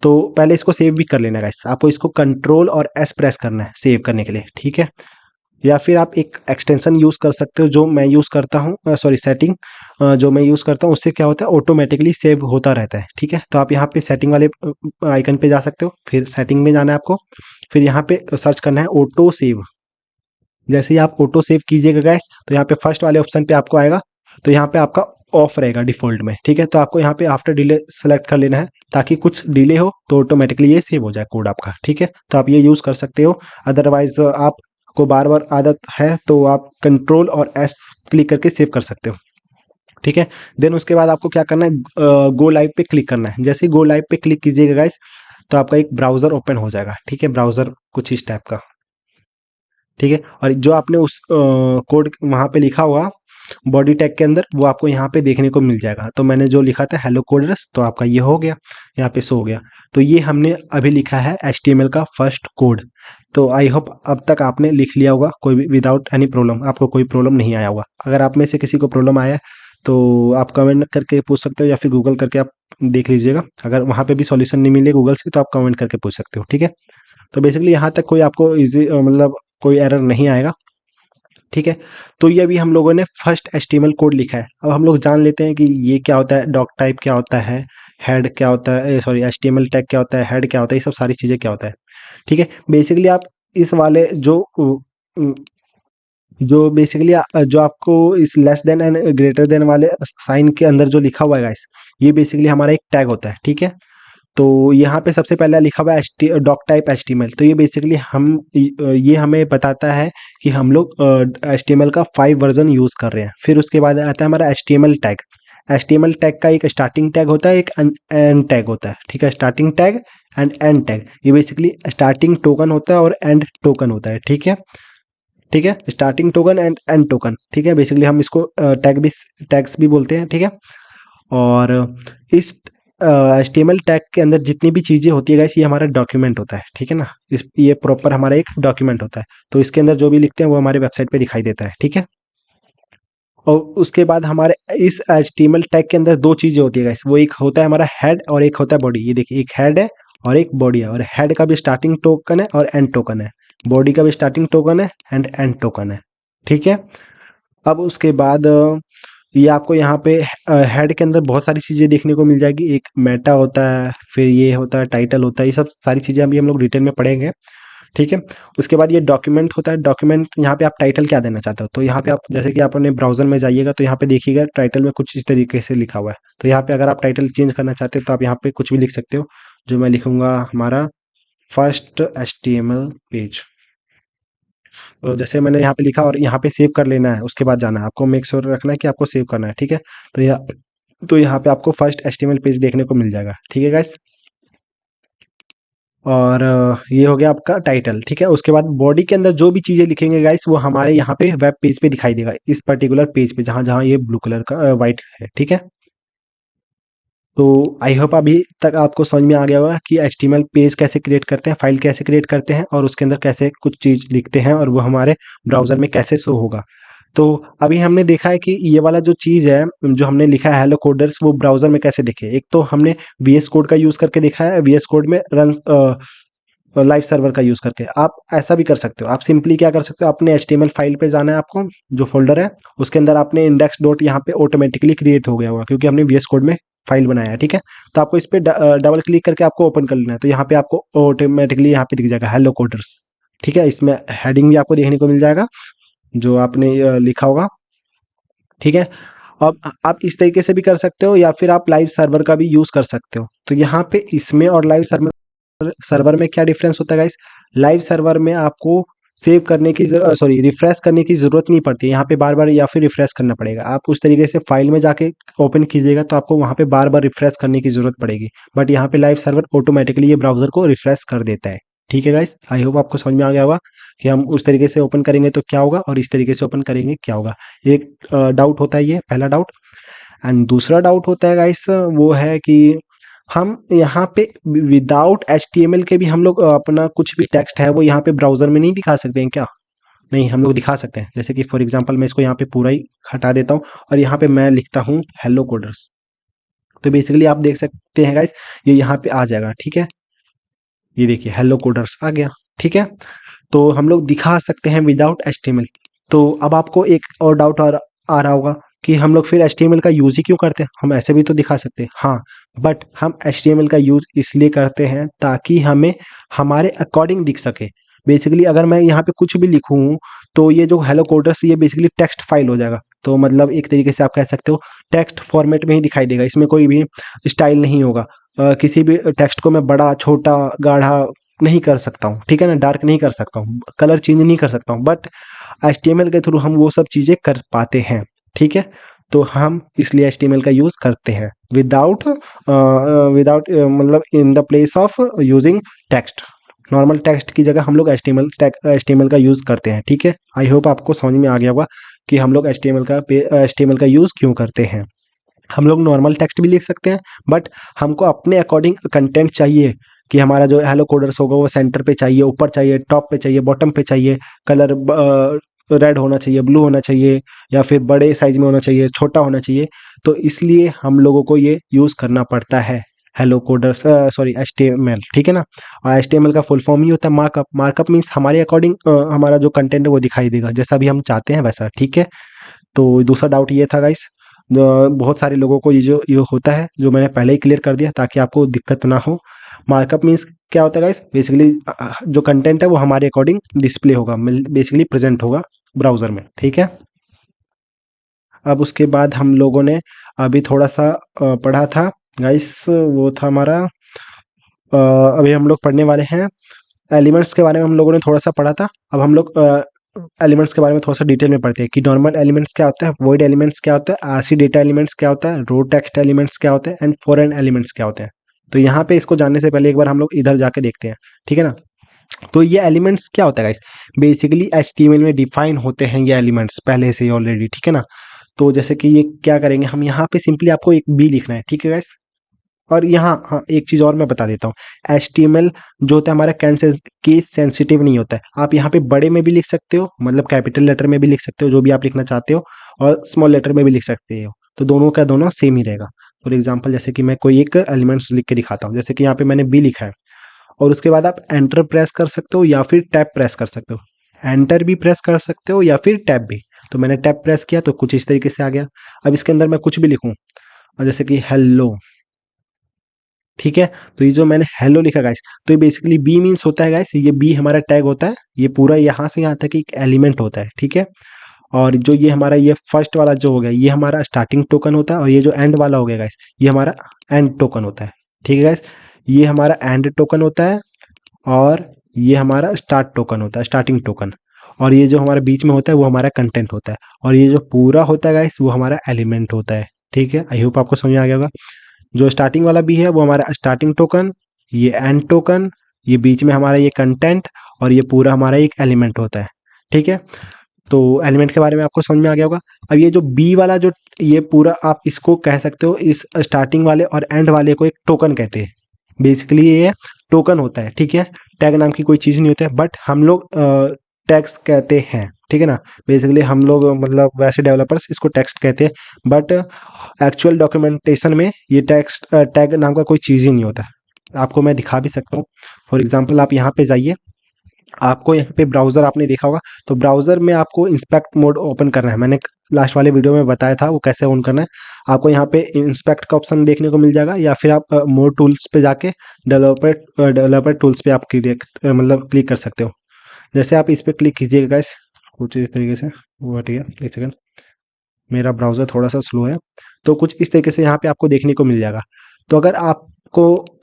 तो पहले इसको सेव भी कर लेना है गाइस, आपको इसको कंट्रोल और एस प्रेस करना है सेव करने के लिए, ठीक है। या फिर आप एक एक्सटेंशन यूज़ कर सकते हो जो मैं यूज़ करता हूँ, सॉरी सेटिंग जो मैं यूज़ करता हूँ उससे क्या होता है ऑटोमेटिकली सेव होता रहता है, ठीक है। तो आप यहाँ पे सेटिंग वाले आइकन पे जा सकते हो, फिर सेटिंग में जाना है आपको, फिर यहाँ पे सर्च करना है ऑटो सेव। जैसे ही आप ऑटो सेव कीजिएगा गैस तो यहाँ पे फर्स्ट वाले ऑप्शन पे आपको आएगा, तो यहाँ पे आपका ऑफ रहेगा डिफ़ॉल्ट में, ठीक है। तो आपको यहाँ पे आफ्टर डिले सेलेक्ट कर लेना है ताकि कुछ डिले हो तो ऑटोमेटिकली ये सेव हो जाए कोड आपका, ठीक है। तो आप ये यूज़ कर सकते हो, अदरवाइज़ आपको बार-बार आदत है तो आप कंट्रोल और एस क्लिक करके सेव कर सकते हो, ठीक है। देन उसके बाद आपको क्या करना है, गो लाइव पे क्लिक करना है। जैसे ही गो लाइव पे क्लिक कीजिएगा गाइस तो आपका एक ब्राउज़र ओपन हो जाएगा, ठीक है। ब्राउज़र कुछ इस टाइप का, ठीक है। और जो आपने उस कोड वहाँ पे लिखा हुआ बॉडी टैग के अंदर वो आपको यहाँ पे देखने को मिल जाएगा। तो मैंने जो लिखा था हेलो कोडर्स तो आपका ये हो गया, यहाँ पे शो हो गया। तो ये हमने अभी लिखा है एचटीएमएल का फर्स्ट कोड। तो आई होप अब तक आपने लिख लिया होगा कोई भी विदाउट एनी प्रॉब्लम, आपको कोई प्रॉब्लम नहीं आया होगा। अगर आप में से किसी को प्रॉब्लम आया है तो आप कमेंट करके पूछ सकते हो या फिर गूगल करके आप देख लीजिएगा। अगर वहाँ पे भी सॉल्यूशन नहीं मिले गूगल से तो आप कमेंट करके पूछ सकते हो, ठीक है। तो बेसिकली यहाँ तक कोई आपको इजी मतलब कोई एरर नहीं आएगा, ठीक है। तो ये अभी हम लोगों ने फर्स्ट एचटीएमएल कोड लिखा है। अब हम लोग जान लेते हैं कि ये क्या होता है, डॉक टाइप क्या होता है, हेड क्या होता है, सॉरी एचटीएमएल टैग क्या होता है, हेड क्या होता है, ये सब सारी चीज़ें क्या होता है, ठीक है। बेसिकली आप इस वाले जो आपको इस less than and greater than वाले साइन के अंदर जो लिखा हुआ है गाइस, ये बेसिकली हमारा एक टैग होता है, ठीक है। तो यहाँ पे सबसे पहले लिखा हुआ है डॉक टाइप एचटीएमएल, तो ये बेसिकली ये हमें बताता है कि हम लोग एचटीएमएल का 5 वर्जन यूज़ कर रहे हैं। फिर उसके बाद आता है हमारा एचटीएमएल टैग। एचटीएमएल टैग का एक स्टार्टिंग टैग होता है, एक एंड टैग होता है, ठीक है। स्टार्टिंग टैग एंड टैग, ये बेसिकली स्टार्टिंग टोकन होता है और एंड टोकन होता है, ठीक है। ठीक है, starting token and and token, ठीक है। बेसिकली हम इसको टैग्स भी बोलते हैं, ठीक है। और इस एचटीएमएल टैग के अंदर जितनी भी चीज़ें होती है गाइस ये हमारा डॉक्यूमेंट होता है, ठीक है ना। इस ये प्रॉपर हमारा एक डॉक्यूमेंट होता है। तो इसके अंदर जो भी लिखते हैं वो हमारे वेबसाइट पे दिखाई देता है, ठीक है। और उसके बाद हमारे इस एचटीएमएल टैग के अंदर 2 चीज़ें होती है गाइस, वो एक होता है हमारा हेड और एक होता है बॉडी। ये देखिए एक हेड है और एक बॉडी है, और हेड का भी स्टार्टिंग टोकन है और एंड टोकन है। बॉडी का भी स्टार्टिंग टोकन है एंड एंड टोकन है, ठीक है। अब उसके बाद ये आपको यहाँ पे हेड के अंदर बहुत सारी चीज़ें देखने को मिल जाएगी। एक मेटा होता है, फिर ये होता है टाइटल होता है, ये सब सारी चीज़ें अभी हम लोग डिटेल में पढ़ेंगे, ठीक है। उसके बाद ये डॉक्यूमेंट होता है। डॉक्यूमेंट यहाँ पे आप टाइटल क्या देना चाहते हो, तो यहाँ पे आप जैसे कि आप अपने ब्राउजर में जाइएगा तो यहाँ पे देखिएगा टाइटल में कुछ इस तरीके से लिखा हुआ है। तो यहाँ पे अगर आप टाइटल चेंज करना चाहते हो तो आप यहाँ पे कुछ भी लिख सकते हो। जो मैं लिखूंगा हमारा फर्स्ट एचटीएमएल पेज, तो जैसे मैंने यहाँ पे लिखा और यहाँ पे सेव कर लेना है। उसके बाद जाना है आपको, मेक श्योर रखना है कि आपको सेव करना है, ठीक है। तो यहाँ पे आपको फर्स्ट एचटीएमएल पेज देखने को मिल जाएगा, ठीक है गाइस। और ये हो गया आपका टाइटल, ठीक है। उसके बाद बॉडी के अंदर जो भी चीज़ें लिखेंगे गाइस वो हमारे यहाँ पे वेब पेज पे दिखाई देगा, इस पर्टिकुलर पेज पे जहाँ जहाँ ये ब्लू कलर का वाइट है, ठीक है। तो आई होप अभी तक आपको समझ में आ गया होगा कि एचटीएमएल पेज कैसे क्रिएट करते हैं, फाइल कैसे क्रिएट करते हैं और उसके अंदर कैसे कुछ चीज़ लिखते हैं और वो हमारे ब्राउज़र में कैसे शो होगा। तो अभी हमने देखा है कि ये वाला जो चीज़ है, जो हमने लिखा है हेलो कोडर्स, वो ब्राउज़र में कैसे दिखे। एक तो हमने वीएस कोड का यूज़ करके देखा है, वीएस कोड में रन लाइव सर्वर का यूज़ करके। आप ऐसा भी कर सकते हो, आप सिंपली क्या कर सकते हो, अपने एचटीएमएल फाइल पे जाना है आपको, जो फ़ोल्डर है उसके अंदर आपने इंडेक्स डॉट यहाँ पे ऑटोमेटिकली क्रिएट हो गया होगा क्योंकि हमने वीएस कोड में फाइल बनाया है, ठीक है। तो आपको इस पे डबल क्लिक करके आपको ओपन कर लेना है। तो यहाँ पे आपको ऑटोमेटिकली यहाँ पे दिख जाएगा हेलो कोडर्स, ठीक है। इसमें हेडिंग भी आपको देखने को मिल जाएगा जो आपने लिखा होगा, ठीक है। अब आप इस तरीके से भी कर सकते हो या फिर आप लाइव सर्वर का भी यूज़ कर सकते हो। तो यहाँ पे इसमें और लाइव सर्वर सर्वर में क्या डिफरेंस होता है गाइस, लाइव सर्वर में आपको सेव करने की सॉरी रिफ्रेश करने की ज़रूरत नहीं पड़ती है यहाँ पे बार बार, या फिर रिफ्रेश करना पड़ेगा। आप उस तरीके से फाइल में जाके ओपन कीजिएगा तो आपको वहाँ पे बार बार रिफ्रेश करने की ज़रूरत पड़ेगी। बट यहाँ पे लाइव सर्वर ऑटोमेटिकली ये ब्राउज़र को रिफ्रेश कर देता है, ठीक है गाइस। आई होप आपको समझ में आ गया होगा कि हम उस तरीके से ओपन करेंगे तो क्या होगा और इस तरीके से ओपन करेंगे क्या होगा। एक डाउट होता है, ये पहला डाउट। एंड दूसरा डाउट होता है गाइस वो है कि हम यहाँ पे विदाउट एचटीएमएल के भी हम लोग अपना कुछ भी टेक्स्ट है वो यहाँ पे ब्राउजर में नहीं दिखा सकते हैं क्या। नहीं, हम लोग दिखा सकते हैं। जैसे कि फॉर एग्जांपल मैं इसको यहाँ पे पूरा ही हटा देता हूँ और यहाँ पे मैं लिखता हूँ हेलो कोडर्स। तो बेसिकली आप देख सकते हैं गाइस, ये यहाँ पे आ जाएगा, ठीक है। ये देखिए हेलो कोडर्स आ गया, ठीक है। तो हम लोग दिखा सकते हैं विदाउट एचटीएमएल। तो अब आपको एक और डाउट आ रहा होगा कि हम लोग फिर एचटीएमएल का यूज ही क्यों करते हैं, हम ऐसे भी तो दिखा सकते हैं। हाँ, बट हम एचटीएमएल का यूज इसलिए करते हैं ताकि हमें हमारे अकॉर्डिंग दिख सके। बेसिकली अगर मैं यहाँ पे कुछ भी लिखूँ तो ये जो हेलो कोडर्स ये बेसिकली टेक्स्ट फाइल हो जाएगा। तो मतलब एक तरीके से आप कह सकते हो टेक्स्ट फॉर्मेट में ही दिखाई देगा, इसमें कोई भी स्टाइल नहीं होगा। किसी भी टेक्स्ट को मैं बड़ा छोटा गाढ़ा नहीं कर सकता हूँ, ठीक है ना, डार्क नहीं कर सकता हूँ, कलर चेंज नहीं कर सकता हूँ, बट एचटीएमएल के थ्रू हम वो सब चीज़ें कर पाते हैं, ठीक है। तो हम इसलिए एचटीएमएल का यूज़ करते हैं विदाउट विदाउट मतलब in the place of using text. Normal text की जगह हम लोग एचटीएमएल का यूज़ करते हैं, ठीक है। आई होप आपको समझ में आ गया होगा कि हम लोग एचटीएमएल का यूज़ क्यों करते हैं। हम लोग नॉर्मल टेक्स्ट भी लिख सकते हैं, बट हमको अपने अकॉर्डिंग कंटेंट चाहिए कि हमारा जो हेलो कोडर्स होगा वो सेंटर पे चाहिए, ऊपर चाहिए, टॉप पे चाहिए, बॉटम पे चाहिए, कलर रेड होना चाहिए, ब्लू होना चाहिए, या फिर बड़े साइज में होना चाहिए, छोटा होना चाहिए। तो इसलिए हम लोगों को ये यूज़ करना पड़ता है हेलो कोडर्स, सॉरी एचटीएमएल, ठीक है ना। और एचटीएमएल का फुल फॉर्म ही होता है मार्कअप। मार्कअप मीन्स हमारे अकॉर्डिंग हमारा जो कंटेंट है वो दिखाई देगा, जैसा भी हम चाहते हैं वैसा, ठीक है। तो दूसरा डाउट ये था गाइस, बहुत सारे लोगों को ये होता है, जो मैंने पहले ही क्लियर कर दिया ताकि आपको दिक्कत ना हो। मार्कअप मीन्स क्या होता है गाइस, बेसिकली जो कंटेंट है वो हमारे अकॉर्डिंग डिस्प्ले होगा, बेसिकली प्रेजेंट होगा ब्राउज़र में, ठीक है। अब उसके बाद हम लोगों ने अभी थोड़ा सा पढ़ा था गाइस, वो था हमारा अभी हम लोग पढ़ने वाले हैं एलिमेंट्स के बारे में। हम लोगों ने थोड़ा सा पढ़ा था, अब हम लोग एलिमेंट्स के बारे में थोड़ा सा डिटेल में पढ़ते हैं कि नॉर्मल एलिमेंट्स क्या होता है, वॉइड एलिमेंट्स क्या होता है, आरसी डेटा एलिमेंट्स क्या होता है, रो टेक्स्ट एलिमेंट्स क्या होते हैं, एंड फॉरेन एलिमेंट्स क्या होते हैं। तो यहाँ पे इसको जानने से पहले एक बार हम लोग इधर जाके देखते हैं, ठीक है ना। तो ये एलिमेंट्स क्या होता है गाइस, बेसिकली एचटीएमएल में डिफाइन होते हैं ये एलिमेंट्स पहले से ही ऑलरेडी, ठीक है ना। तो जैसे कि ये क्या करेंगे, हम यहाँ पे सिंपली आपको एक बी लिखना है, ठीक है गाइस। और यहाँ हाँ एक चीज़ और मैं बता देता हूँ, एचटीएमएल जो होता है हमारा केस सेंसिटिव नहीं होता है। आप यहाँ पे बड़े में भी लिख सकते हो, मतलब कैपिटल लेटर में भी लिख सकते हो जो भी आप लिखना चाहते हो, और स्मॉल लेटर में भी लिख सकते हो। तो दोनों का दोनों सेम ही रहेगा। फॉर एग्जाम्पल जैसे कि मैं कोई एक एलिमेंट्स लिख के दिखाता हूँ, जैसे कि यहाँ पे मैंने बी लिखा है, और उसके बाद आप एंटर प्रेस कर सकते हो या फिर टैब प्रेस कर सकते हो। एंटर भी प्रेस कर सकते हो या फिर टैब भी। तो मैंने टैब प्रेस किया तो कुछ इस तरीके से आ गया। अब इसके अंदर मैं कुछ भी लिखूँ, और जैसे कि हेलो, ठीक है। तो ये जो मैंने हेलो लिखा गाइस, तो ये बेसिकली बी मीन्स होता है गाइस, ये बी हमारा टैग होता है, ये पूरा यहाँ से यहाँ तक एक एलिमेंट होता है, ठीक है। और जो ये हमारा ये फर्स्ट वाला जो हो गया ये हमारा स्टार्टिंग टोकन होता है, और ये जो एंड वाला हो गया गाइस ये हमारा एंड टोकन होता है, ठीक है गाइस। ये हमारा एंड टोकन होता है, और ये हमारा स्टार्ट टोकन होता है, स्टार्टिंग टोकन। और ये जो हमारा बीच में होता है वो हमारा कंटेंट होता है, और ये जो पूरा होता है गाइस वो हमारा एलिमेंट होता है, ठीक है। आई होप आपको समझ में आ गया होगा। जो स्टार्टिंग वाला बी है वो हमारा स्टार्टिंग टोकन, ये एंड टोकन, ये बीच में हमारा ये कंटेंट, और ये पूरा हमारा एक एलिमेंट होता है, ठीक है। तो एलिमेंट के बारे में आपको समझ में आ गया होगा। अब ये जो बी वाला जो ये पूरा आप इसको कह सकते हो, इस स्टार्टिंग वाले और एंड वाले को एक टोकन कहते हैं। बेसिकली ये टोकन होता है, ठीक है। टैग नाम की कोई चीज़ नहीं होता है, बट हम लोग टैग्स कहते हैं, ठीक है ना। बेसिकली हम लोग मतलब वैसे डेवलपर्स इसको टेक्स्ट कहते हैं, बट एक्चुअल डॉक्यूमेंटेशन में ये टेक्स्ट टैग नाम का कोई चीज़ ही नहीं होता। आपको मैं दिखा भी सकता हूँ। फॉर एग्जांपल आप यहाँ पे जाइए, आपको यहाँ पे ब्राउज़र आपने देखा होगा, तो ब्राउज़र में आपको इंस्पेक्ट मोड ओपन करना है। मैंने लास्ट वाले वीडियो में बताया था वो कैसे ऑन करना है। आपको यहाँ पे इंस्पेक्ट का ऑप्शन देखने को मिल जाएगा, या फिर आप मोर टूल्स पे जाके डेवलपर टूल्स पे आप क्लिक कर सकते हो। जैसे आप इस पे क्लिक कीजिएगा गाइस, कुछ इस तरीके से, वो हट गया, एक सेकंड, मेरा ब्राउज़र थोड़ा सा स्लो है। तो कुछ इस तरीके से यहाँ पे आपको देखने को मिल जाएगा। तो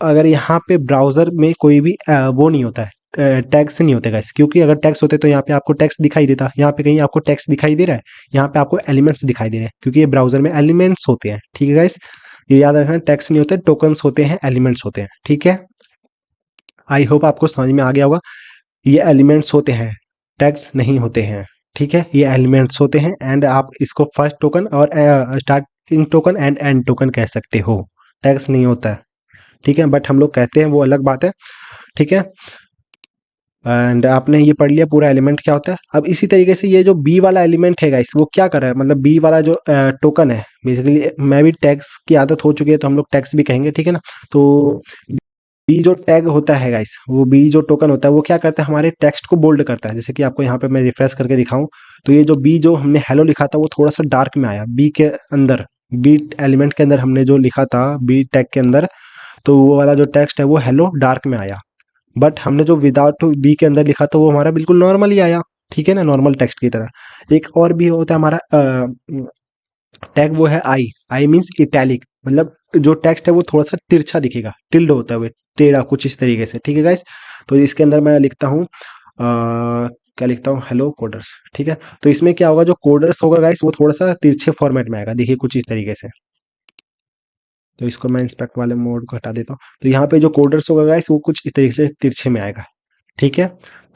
अगर यहाँ पे ब्राउज़र में कोई भी वो नहीं होता है, टैग्स नहीं होते गाइस, क्योंकि अगर टैग्स होते तो यहाँ पे आपको टैक्स दिखाई देता। यहाँ पे कहीं आपको टैक्स दिखाई दे रहा है, यहाँ पे आपको एलिमेंट्स दिखाई दे रहे हैं, क्योंकि ये ब्राउज़र में एलिमेंट्स होते हैं, ठीक है गाइस। ये याद रखना, टैक्स नहीं होते, टोकन्स होते हैं, एलिमेंट्स होते हैं, ठीक है। आई होप आपको समझ में आ गया होगा। ये एलिमेंट्स होते हैं, टैग्स नहीं होते हैं, ठीक है। ये एलिमेंट्स होते हैं, एंड आप इसको फर्स्ट टोकन और starting token and and token कह सकते हो। टैग्स नहीं होता है, ठीक है, बट हम लोग कहते हैं वो अलग बात है, ठीक है। एंड आपने ये पढ़ लिया पूरा एलिमेंट क्या होता है। अब इसी तरीके से ये जो बी वाला एलिमेंट है गाइस, वो क्या कर रहा है, मतलब बी वाला जो टोकन है, बेसिकली मैं भी टैग्स की आदत हो चुकी है तो हम लोग टैग्स भी कहेंगे, ठीक है ना। तो बी जो टैग होता है गाइस, वो बी जो टोकन होता है वो क्या करता है, हमारे टेक्स्ट को बोल्ड करता है। जैसे कि आपको यहाँ पे मैं रिफ्रेश करके दिखाऊं, तो ये जो बी जो हमने हेलो लिखा था वो थोड़ा सा डार्क में आया बी के अंदर, बी एलिमेंट के अंदर हमने जो लिखा था बी टैग के अंदर, तो वो वाला जो टेक्स्ट है वो हेलो डार्क में आया। बट हमने जो विदाउट बी के अंदर लिखा था वो हमारा बिल्कुल नॉर्मल ही आया, ठीक है ना, नॉर्मल टेक्स्ट की तरह। एक और भी होता है हमारा टैग, वो है आई। आई मीन्स इटैलिक, मतलब जो टेक्स्ट है वो थोड़ा सा तिरछा दिखेगा, टिल्ड होता है वो, टेढ़ा कुछ इस तरीके से, ठीक है गाइस। तो इसके अंदर मैं लिखता हूँ क्या लिखता हूँ, हेलो कोडर्स, ठीक है। तो इसमें क्या होगा, जो कोडर्स होगा गाइस वो थोड़ा सा तिरछे फॉर्मेट में आएगा, देखिए कुछ इस तरीके से। तो इसको मैं इंस्पेक्ट वाले मोड को हटा देता हूँ, तो यहाँ पे जो कोडर्स होगा गाइस वो कुछ इस तरीके से तिरछे में आएगा, ठीक है।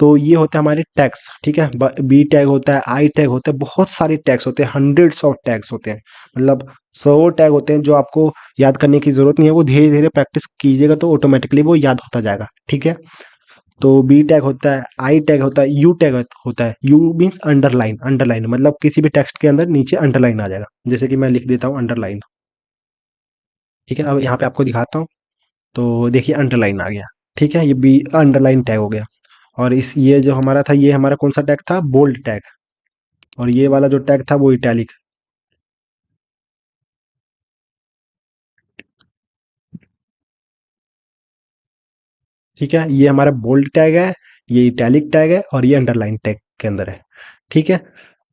तो ये होते हैं हमारे टैग्स, ठीक है। बी टैग होता है, आई टैग होता है, बहुत सारे टैग्स होते हैं, हंड्रेड्स ऑफ टैग्स होते हैं, मतलब 100 टैग होते हैं जो आपको याद करने की जरूरत नहीं है, वो धीरे धीरे प्रैक्टिस कीजिएगा तो ऑटोमेटिकली वो याद होता जाएगा, ठीक है। तो बी टैग होता है, आई टैग होता है, यू टैग होता है। यू मीन्स अंडरलाइन, अंडरलाइन मतलब किसी भी टेक्स्ट के अंदर नीचे अंडरलाइन आ जाएगा, जैसे कि मैं लिख देता हूँ अंडरलाइन, ठीक है। अब यहाँ पे आपको दिखाता हूँ, तो देखिए अंडरलाइन आ गया, ठीक है, ये बी अंडरलाइन टैग हो गया। और इस ये जो हमारा था, ये हमारा कौन सा टैग था, बोल्ड टैग। और ये वाला जो टैग था वो इटैलिक, ठीक है। ये हमारा बोल्ड टैग है, ये इटैलिक टैग है, और ये अंडरलाइन टैग के अंदर है, ठीक है।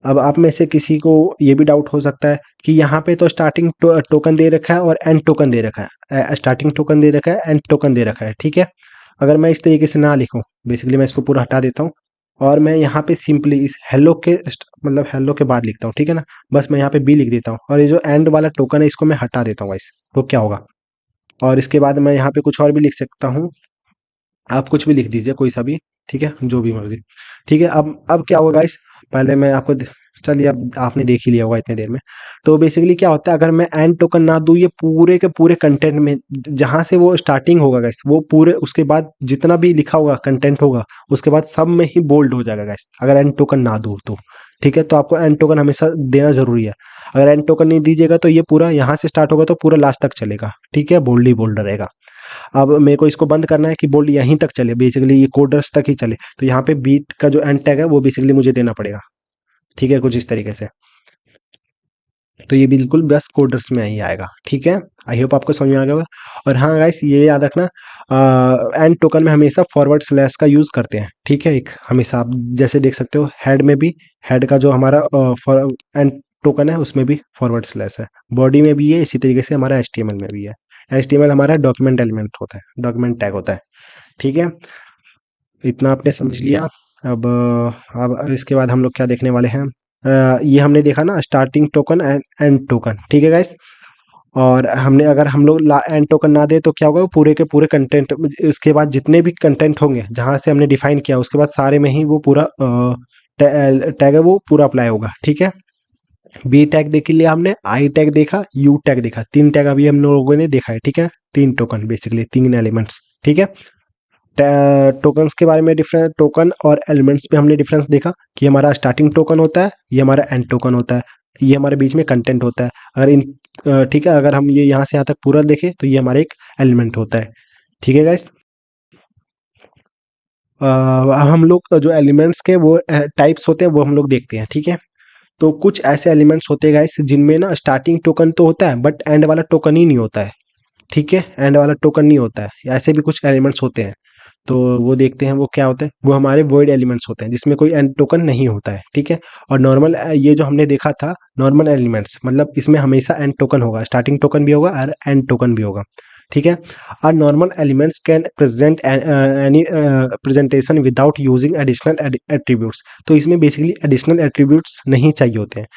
अब आप में से किसी को ये भी डाउट हो सकता है कि यहाँ पे तो स्टार्टिंग टोकन दे रखा है और एंड टोकन दे रखा है, स्टार्टिंग टोकन दे रखा है, एंड टोकन दे रखा है, ठीक है। अगर मैं इस तरीके से ना लिखूं, बेसिकली मैं इसको पूरा हटा देता हूँ, और मैं यहाँ पे सिंपली इस हेलो के मतलब हेलो के बाद लिखता हूँ, ठीक है ना। बस मैं यहाँ पे बी लिख देता हूँ, और ये जो एंड वाला टोकन है इसको मैं हटा देता हूँ गाइस, तो क्या होगा। और इसके बाद मैं यहाँ पे कुछ और भी लिख सकता हूँ, आप कुछ भी लिख दीजिए कोई सा भी, ठीक है, जो भी मर्जी, ठीक है। अब क्या होगा गाइस, पहले मैं आपको चलिए अब आपने देख ही लिया होगा इतने देर में। तो बेसिकली क्या होता है, अगर मैं एंड टोकन ना दूं, ये पूरे के पूरे कंटेंट में जहां से वो स्टार्टिंग होगा गाइस, वो पूरे उसके बाद जितना भी लिखा होगा कंटेंट होगा, उसके बाद सब में ही बोल्ड हो जाएगा गाइस, अगर एंड टोकन ना दूं तो, ठीक है। तो आपको एंड टोकन हमेशा देना जरूरी है। अगर एंड टोकन नहीं दीजिएगा तो ये पूरा यहाँ से स्टार्ट होगा तो पूरा लास्ट तक चलेगा, ठीक है, बोल्ड ही बोल्ड रहेगा। अब मेरे को इसको बंद करना है कि बोल्ड यहीं तक चले, बेसिकली ये कोडर्स तक ही चले, तो यहाँ पे बीट का जो एंड टैग है वो बेसिकली मुझे देना पड़ेगा, ठीक है, कुछ इस तरीके से। तो ये बिल्कुल बस कोडर्स में ही आएगा, ठीक है। आई होप आपको समझ में आ गया होगा। और हाँ गाइस ये याद रखना, एंड टोकन में हमेशा फॉरवर्ड स्लैश का यूज़ करते हैं, ठीक है। एक हमेशा आप जैसे देख सकते हो हेड में भी, हेड का जो हमारा एंड टोकन है उसमें भी फॉरवर्ड स्लैश है, बॉडी में भी है, इसी तरीके से हमारा एचटीएमएल में भी है। एचटीएमएल हमारा डॉक्यूमेंट एलिमेंट होता है, डॉक्यूमेंट टैग होता है, ठीक है। इतना आपने समझ लिया। अब इसके बाद हम लोग क्या देखने वाले हैं, ये हमने देखा ना starting token and and token, ठीक है गाइस। और हमने अगर हम लोग एंड टोकन ना दे तो क्या होगा, वो पूरे के पूरे कंटेंट, इसके बाद जितने भी कंटेंट होंगे जहां से हमने डिफाइन किया उसके बाद सारे में ही वो पूरा टैग है वो पूरा अप्लाई होगा, ठीक है। बी टैग देख लिया हमने, आई टैग देखा, यू टैग देखा, तीन टैग अभी हम लोगों ने देखा है, ठीक है। तीन टोकन बेसिकली तीन एलिमेंट्स, ठीक है। टोकन्स के बारे में डिफरेंस, टोकन और एलिमेंट्स पे हमने डिफरेंस देखा कि हमारा स्टार्टिंग टोकन होता है, ये हमारा एंड टोकन होता है, ये हमारे बीच में कंटेंट होता है। अगर इन ठीक है, अगर हम ये यहाँ से यहाँ तक पूरा देखें तो ये हमारा एक एलिमेंट होता है, ठीक है गाइस। हम लोग जो एलिमेंट्स के वो टाइप्स होते हैं वो हम लोग देखते हैं, ठीक है। तो कुछ ऐसे एलिमेंट्स होते हैं गाइस जिनमें ना स्टार्टिंग टोकन तो होता है बट एंड वाला टोकन ही नहीं होता है, ठीक है, एंड वाला टोकन नहीं होता है। ऐसे भी कुछ एलिमेंट्स होते हैं, तो वो देखते हैं वो क्या होता है, वो हमारे वॉइड एलिमेंट्स होते हैं जिसमें कोई एंड टोकन नहीं होता है, ठीक है। और नॉर्मल ये जो हमने देखा था नॉर्मल एलिमेंट्स, मतलब इसमें हमेशा एंड टोकन होगा, स्टार्टिंग टोकन भी होगा और एंड टोकन भी होगा, ठीक है। और normal elements can present any presentation without using additional attributes. तो इसमें बेसिकली एडिशनल एट्रीब्यूट्स नहीं चाहिए होते हैं,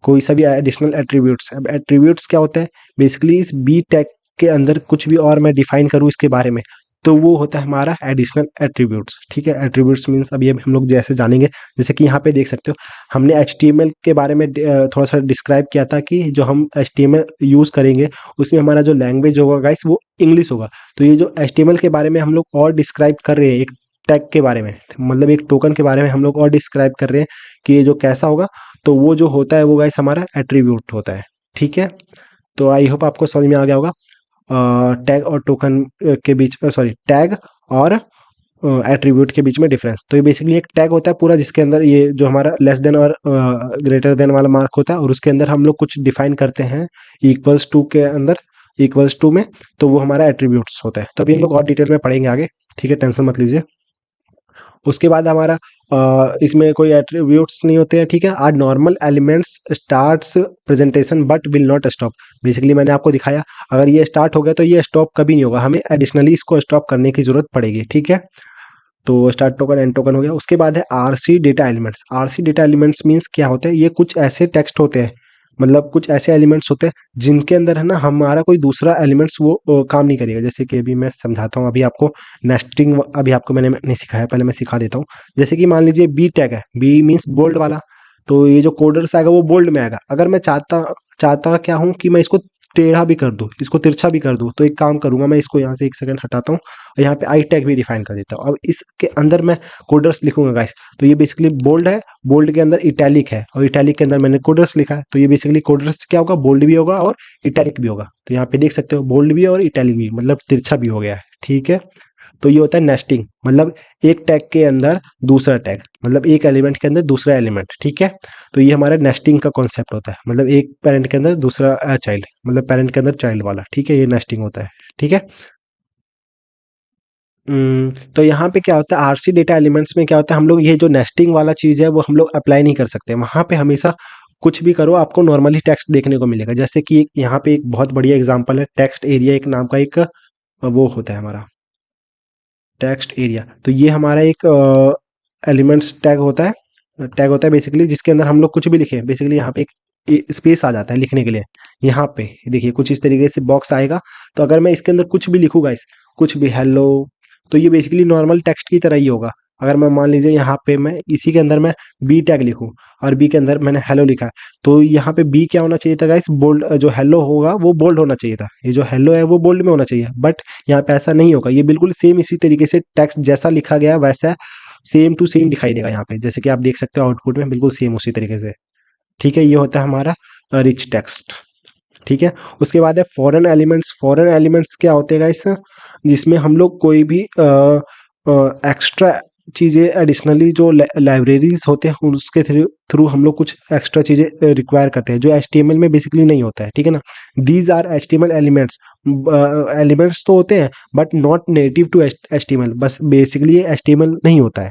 कोई सा भी एडिशनल एट्रीब्यूट्स। अब एट्रीब्यूट्स क्या होता है, बेसिकली इस बी टैग के अंदर कुछ भी और मैं डिफाइन करूँ इसके बारे में, तो वो होता है हमारा एडिशनल एट्रीब्यूट्स, ठीक है। एट्रीब्यूट्स मीन्स अभी हम लोग जैसे जानेंगे, जैसे कि यहाँ पे देख सकते हो हमने एचटीएमएल के बारे में थोड़ा सा डिस्क्राइब किया था कि जो हम एचटीएमएल यूज़ करेंगे उसमें हमारा जो लैंग्वेज होगा गाइस वो इंग्लिश होगा। तो ये जो एचटीएमएल के बारे में हम लोग और डिस्क्राइब कर रहे हैं एक टैग के बारे में, मतलब एक टोकन के बारे में हम लोग और डिस्क्राइब कर रहे हैं कि ये जो कैसा होगा, तो वो जो होता है वो गाइस हमारा एट्रीब्यूट होता है, ठीक है। तो आई होप आपको समझ में आ गया होगा टैग और टोकन के बीच, सॉरी, टैग और एट्रीब्यूट के बीच में डिफरेंस। तो ये बेसिकली एक टैग होता है पूरा, जिसके अंदर ये जो हमारा लेस देन और ग्रेटर देन वाला मार्क होता है, और उसके अंदर हम लोग कुछ डिफाइन करते हैं इक्वल्स टू के अंदर, इक्वल्स टू में, तो वो हमारा एट्रीब्यूट्स होता है। तो अभी हम लोग और डिटेल में पढ़ेंगे आगे, ठीक है, टेंशन मत लीजिए। उसके बाद हमारा इसमें कोई एट्रीब्यूट्स नहीं होते हैं, ठीक है। Are normal elements starts presentation but will not stop. Basically मैंने आपको दिखाया, अगर ये स्टार्ट हो गया तो ये स्टॉप कभी नहीं होगा, हमें एडिशनली इसको स्टॉप करने की जरूरत पड़ेगी, ठीक है। तो स्टार्ट टोकन एंड टोकन हो गया। उसके बाद है RC data elements. RC data elements means क्या होते हैं, ये कुछ ऐसे टेक्स्ट होते हैं, मतलब कुछ ऐसे एलिमेंट्स होते हैं जिनके अंदर है ना हमारा कोई दूसरा एलिमेंट्स वो काम नहीं करेगा। जैसे कि अभी मैं समझाता हूँ, अभी आपको नेस्टिंग अभी आपको मैंने नहीं सिखाया, पहले मैं सिखा देता हूँ। जैसे कि मान लीजिए बी टैग है, बी मीन्स बोल्ड वाला, तो ये जो कोडर्स आएगा वो बोल्ड में आएगा। अगर मैं चाहता चाहता क्या हूँ कि मैं इसको टेढ़ा भी कर दूँ, इसको तिरछा भी कर दूँ, तो एक काम करूंगा, मैं इसको यहाँ से एक सेकंड हटाता हूँ और यहाँ पे आई टैग भी डिफाइन कर देता हूँ। अब इसके अंदर मैं कोडर्स लिखूंगा गाइस, तो ये बेसिकली बोल्ड है, बोल्ड के अंदर इटैलिक है, और इटैलिक के अंदर मैंने कोडर्स लिखा है, तो ये बेसिकली कोडर्स क्या होगा, बोल्ड भी होगा और इटैलिक भी होगा। तो यहाँ पे देख सकते हो बोल्ड भी और इटैलिक भी, मतलब तिरछा भी हो गया है, ठीक है। तो ये होता है नेस्टिंग, मतलब एक टैग के अंदर दूसरा टैग, मतलब एक एलिमेंट के अंदर दूसरा एलिमेंट, ठीक है। तो ये हमारा नेस्टिंग का कॉन्सेप्ट होता है, मतलब एक पेरेंट के अंदर दूसरा चाइल्ड, मतलब पेरेंट के अंदर चाइल्ड वाला, ठीक है, ये नेस्टिंग होता है, ठीक है। तो यहाँ पे क्या होता है, आरसी डेटा एलिमेंट्स में क्या होता है, हम लोग ये जो नेस्टिंग वाला चीज़ है वो हम लोग अप्लाई नहीं कर सकते। वहाँ पे हमेशा कुछ भी करो आपको नॉर्मली टेक्स्ट देखने को मिलेगा। जैसे कि यहाँ पे एक बहुत बढ़िया एग्जांपल है, टेक्स्ट एरिया एक नाम का एक वो होता है हमारा टेक्स्ट एरिया। तो ये हमारा एक एलिमेंट्स टैग होता है बेसिकली, जिसके अंदर हम लोग कुछ भी लिखें, बेसिकली यहाँ पे एक स्पेस आ जाता है लिखने के लिए। यहाँ पे देखिए कुछ इस तरीके से बॉक्स आएगा, तो अगर मैं इसके अंदर कुछ भी लिखूंगा, इस कुछ भी हेलो, तो ये बेसिकली नॉर्मल टेक्स्ट की तरह ही होगा। अगर मैं मान लीजिए यहाँ पे मैं इसी के अंदर मैं बी टैग लिखूं और बी के अंदर मैंने हेलो लिखा है, तो यहाँ पे बी क्या होना चाहिए था गाइस, बोल्ड, जो हेलो होगा वो बोल्ड होना चाहिए था, ये जो हेलो है वो बोल्ड में होना चाहिए, बट यहाँ पे ऐसा नहीं होगा। ये बिल्कुल सेम इसी तरीके से टेक्स्ट जैसा लिखा गया है वैसा सेम टू सेम दिखाई देगा यहाँ पे, जैसे कि आप देख सकते हो आउटपुट में बिल्कुल सेम उसी तरीके से, ठीक है। ये होता है हमारा रिच टेक्स्ट, ठीक है। उसके बाद है फॉरेन एलिमेंट्स। फॉरेन एलिमेंट्स क्या होते हैं गाइस, जिसमें हम लोग कोई भी एक्स्ट्रा चीज़ें एडिशनली जो लाइब्रेरीज होते हैं उसके थ्रू थ्रू हम लोग कुछ एक्स्ट्रा चीज़ें रिक्वायर करते हैं, जो एचटीएमएल में बेसिकली नहीं होता है, ठीक है ना। These are HTML elements. Elements तो होते हैं but not native to HTML, बस बेसिकली ये एचटीएमएल नहीं होता है,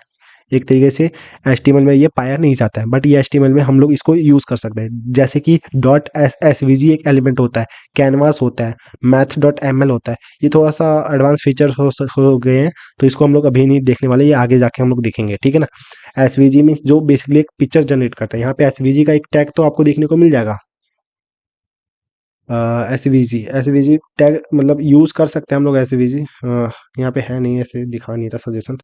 एक तरीके से एचटीएमएल में ये पाया नहीं जाता है, बट ये एचटीएमएल में हम लोग इसको यूज़ कर सकते हैं। जैसे कि डॉट एसवीजी एक एलिमेंट होता है, कैनवास होता है, मैथ डॉट एमएल होता है। ये थोड़ा सा एडवांस फीचर हो गए हैं, तो इसको हम लोग अभी नहीं देखने वाले, ये आगे जाके हम लोग देखेंगे, ठीक है ना। एसवीजी मीन्स जो बेसिकली एक पिक्चर जनरेट करता है, यहाँ पे एसवीजी का एक टैग तो आपको देखने को मिल जाएगा। एसवीजी एसवीजी टैग मतलब यूज़ कर सकते हैं हम लोग एसवीजी, यहाँ पे है नहीं, ऐसे दिखा नहीं रहा सजेशन।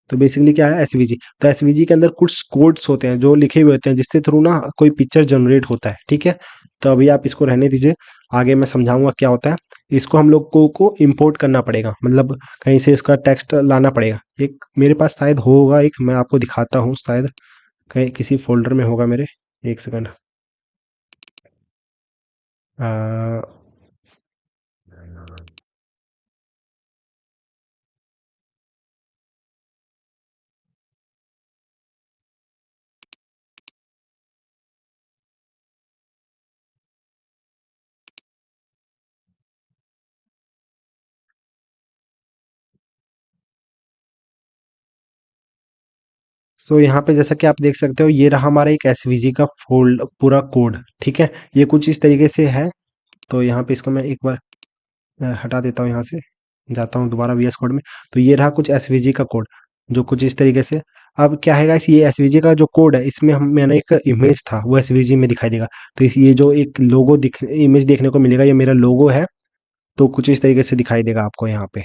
तो बेसिकली क्या है एसवीजी, तो एसवीजी के अंदर कुछ कोड्स होते हैं जो लिखे हुए होते हैं, जिससे थ्रू ना कोई पिक्चर जनरेट होता है, ठीक है। तो अभी आप इसको रहने दीजिए, आगे मैं समझाऊंगा क्या होता है। इसको हम लोग को इंपोर्ट करना पड़ेगा, मतलब कहीं से इसका टेक्स्ट लाना पड़ेगा। एक मेरे पास शायद होगा, एक मैं आपको दिखाता हूँ, शायद कहीं किसी फोल्डर में होगा मेरे, एक सेकंड। सो यहाँ पे जैसा कि आप देख सकते हो, ये रहा हमारा एक एसवीजी का फोल्ड पूरा कोड, ठीक है। ये कुछ इस तरीके से है। तो यहाँ पे इसको मैं एक बार हटा देता हूँ, यहाँ से जाता हूँ दोबारा वीएस कोड में। तो ये रहा कुछ एसवीजी का कोड, जो कुछ इस तरीके से। अब क्या है गाइस, ये एसवीजी का जो कोड है, इसमें हम मैंने एक इमेज था वो एसवीजी में दिखाई देगा। तो इस ये जो एक लोगो दिख इमेज देखने को मिलेगा, ये मेरा लोगो है, तो कुछ इस तरीके से दिखाई देगा आपको यहाँ पे।